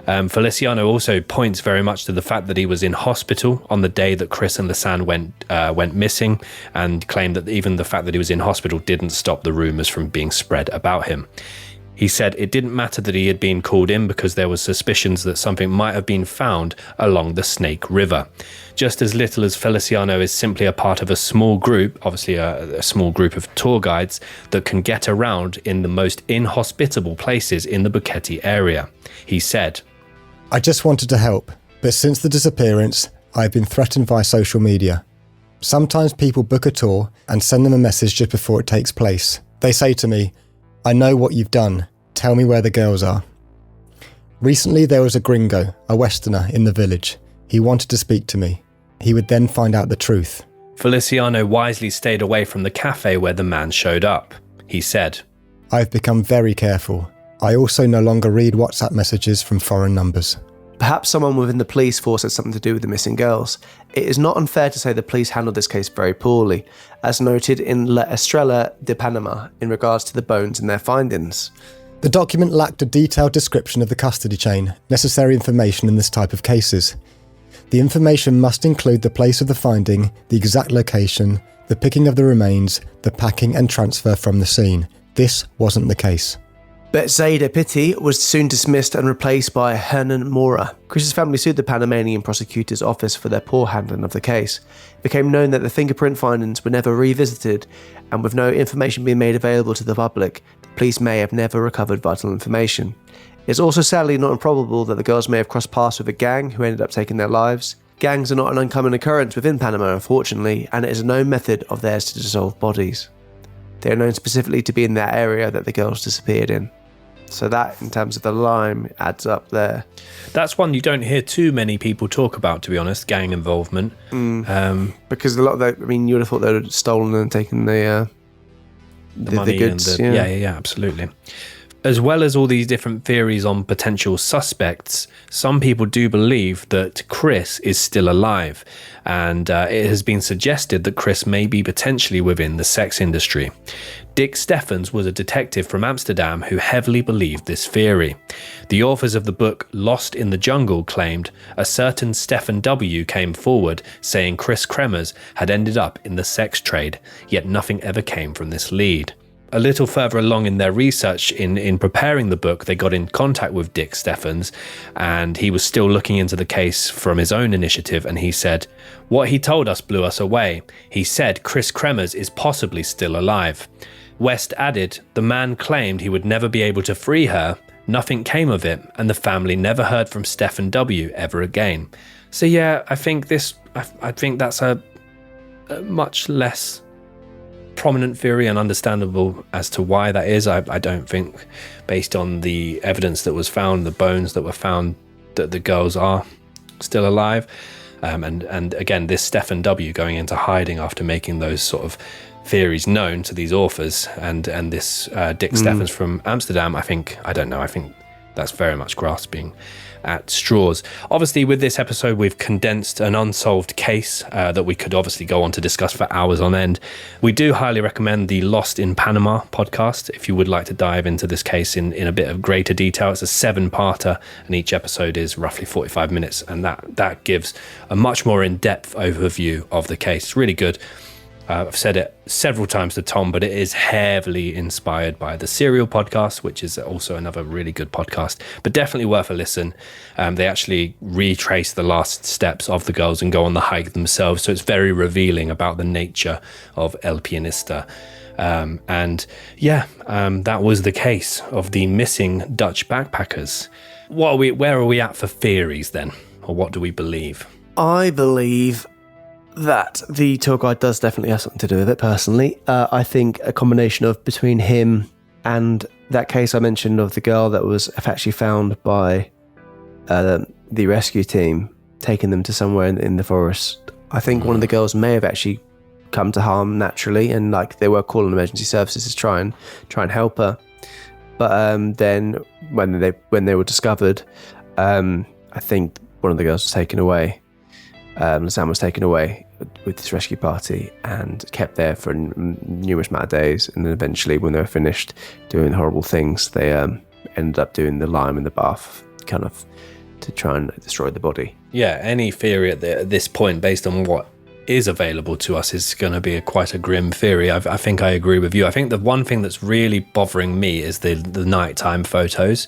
Feliciano also points very much to the fact that he was in hospital on the day that Kris and Lisanne went missing, and claimed that even the fact that he was in hospital didn't stop the rumours from being spread about him. He said it didn't matter that he had been called in because there was suspicions that something might have been found along the Snake River. Just as little as Feliciano is simply a part of a small group, obviously a small group of tour guides that can get around in the most inhospitable places in the Boquete area. He said, "I just wanted to help, but since the disappearance, I've been threatened via social media. Sometimes people book a tour and send them a message just before it takes place. They say to me, 'I know what you've done, tell me where the girls are.' Recently there was a gringo, a westerner, in the village, He wanted to speak to me. He would then find out the truth. Feliciano wisely stayed away from the cafe where the man showed up. He said, I've become very careful. I also no longer read WhatsApp messages from foreign numbers. Perhaps someone within the police force had something to do with the missing girls. It is not unfair to say the police handled this case very poorly, as noted in La Estrella de Panama in regards to the bones and their findings. The document lacked a detailed description of the custody chain, necessary information in this type of cases. The information must include the place of the finding, the exact location, the picking of the remains, the packing and transfer from the scene. This wasn't the case. Betsaida Pitti was soon dismissed and replaced by Hernan Mora. Kris's family sued the Panamanian prosecutor's office for their poor handling of the case. It became known that the fingerprint findings were never revisited, and with no information being made available to the public, the police may have never recovered vital information. It's also sadly not improbable that the girls may have crossed paths with a gang who ended up taking their lives. Gangs are not an uncommon occurrence within Panama, unfortunately, and it is a known method of theirs to dissolve bodies. They are known specifically to be in that area that the girls disappeared in. So that, in terms of the lime, adds up there. That's one you don't hear too many people talk about, to be honest, gang involvement. Because a lot of you would have thought they would have stolen and taken the money goods. And yeah, absolutely. As well as all these different theories on potential suspects, some people do believe that Kris is still alive, and it has been suggested that Kris may be potentially within the sex industry. Dick Steffens was a detective from Amsterdam who heavily believed this theory. The authors of the book Lost in the Jungle claimed a certain Stephen W. came forward saying Kris Kremers had ended up in the sex trade, yet nothing ever came from this lead. A little further along in their research in preparing the book, they got in contact with Dick Steffens, and he was still looking into the case from his own initiative, and he said, "What he told us blew us away. He said Kris Kremers is possibly still alive." West added, "The man claimed he would never be able to free her. Nothing came of it, and the family never heard from Stephen W. ever again." So yeah, I think that's a much less prominent theory and understandable as to why that is. I don't think, based on the evidence that was found, the bones that were found, that the girls are still alive. And again, this Stephen W. going into hiding after making those sort of theories known to these authors, and this Dick Steffens from Amsterdam, I think that's very much grasping at straws. Obviously, with this episode, we've condensed an unsolved case that we could obviously go on to discuss for hours on end. We do highly recommend the Lost in Panama podcast if you would like to dive into this case in a bit of greater detail. It's a 7-parter, and each episode is roughly 45 minutes, and that gives a much more in-depth overview of the case. It's really good. I've said it several times to Tom, but it is heavily inspired by the Serial podcast, which is also another really good podcast, but definitely worth a listen. They actually retrace the last steps of the girls and go on the hike themselves, so it's very revealing about the nature of El Pianista. That was the case of the missing Dutch backpackers. Where are we at for theories then, or what do we believe? I believe that the tour guide does definitely have something to do with it, personally. I think a combination of between him and that case I mentioned of the girl that was actually found by the rescue team, taking them to somewhere in the forest. I think one of the girls may have actually come to harm naturally, and they were calling emergency services to try and help her. But then when they were discovered, I think one of the girls was taken away. Lisanne was taken away with this rescue party and kept there for numerous amount of days, and then eventually when they were finished doing horrible things, they ended up doing the lime in the bath kind of to try and destroy the body. Yeah, any theory at this point based on what is available to us is going to be quite a grim theory. I think I agree with you. I think the one thing that's really bothering me is the nighttime photos.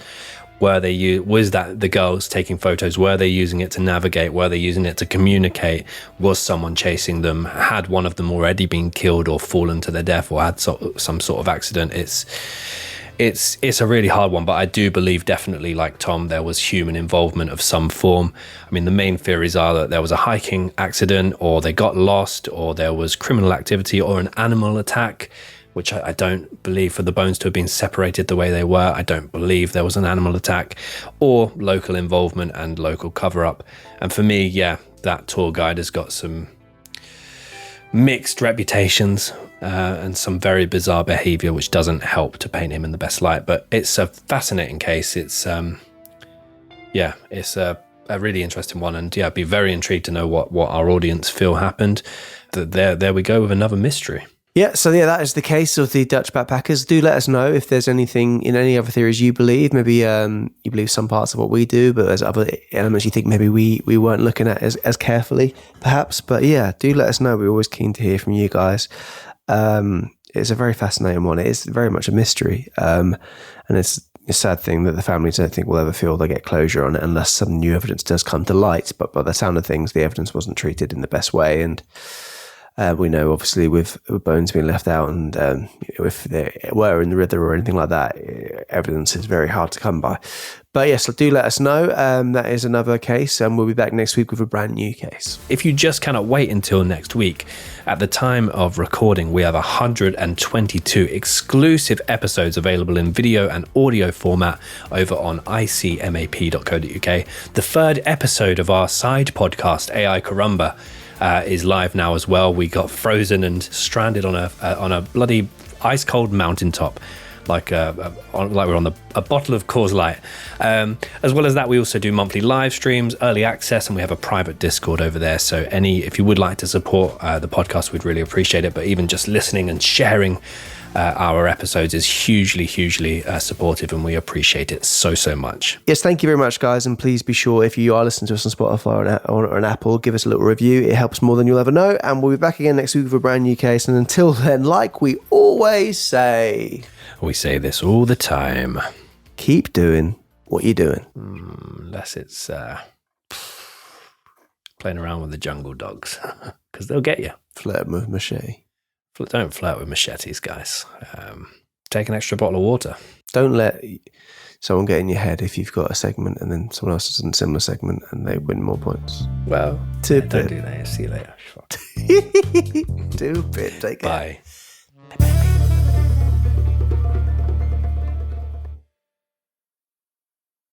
Were the girls taking photos? Were they using it to navigate? Were they using it to communicate? Was someone chasing them? Had one of them already been killed or fallen to their death or had some sort of accident? It's a really hard one, but I do believe definitely, like Tom, there was human involvement of some form. I mean, the main theories are that there was a hiking accident, or they got lost, or there was criminal activity or an animal attack. which I don't believe for the bones to have been separated the way they were. I don't believe there was an animal attack or local involvement and local cover-up. And for me, yeah, that tour guide has got some mixed reputations and some very bizarre behavior, which doesn't help to paint him in the best light. But it's a fascinating case. It's it's a really interesting one, and I'd be very intrigued to know what our audience feel happened. There we go with another mystery. So that is the case of the Dutch backpackers. Do let us know if there's anything in any other theories you believe. Maybe you believe some parts of what we do, but there's other elements you think maybe we weren't looking at as carefully, perhaps. But do let us know. We're always keen to hear from you guys. It's a very fascinating one. It is very much a mystery, and it's a sad thing that the families don't think we'll ever feel they get closure on it unless some new evidence does come to light. But by the sound of things, the evidence wasn't treated in the best way, and we know, obviously, with bones being left out, and if they were in the river or anything like that, evidence is very hard to come by. But yes, do let us know. That is another case, and we'll be back next week with a brand new case. If you just cannot wait until next week, at the time of recording, we have 122 exclusive episodes available in video and audio format over on icmap.co.uk. The third episode of our side podcast, AI Carumba, is live now as well. We got frozen and stranded on a bloody ice cold mountaintop, like we're on a bottle of Coors Light. As well as that, we also do monthly live streams, early access, and we have a private Discord over there. So if you would like to support the podcast, we'd really appreciate it. But even just listening and sharing our episodes is hugely supportive, and we appreciate it so much. Yes, thank you very much, guys, and please be sure, if you are listening to us on Spotify or an Apple, give us a little review. It helps more than you'll ever know, and we'll be back again next week with a brand new case. And until then, like we always say, we say this all the time, keep doing what you're doing, unless it's playing around with the jungle dogs, because they'll get you. Flirt with machete. Don't flirt with machetes, guys. Take an extra bottle of water. Don't let someone get in your head if you've got a segment and then someone else has a similar segment and they win more points. Well, don't do that. See you later. Stupid. Take care. Bye.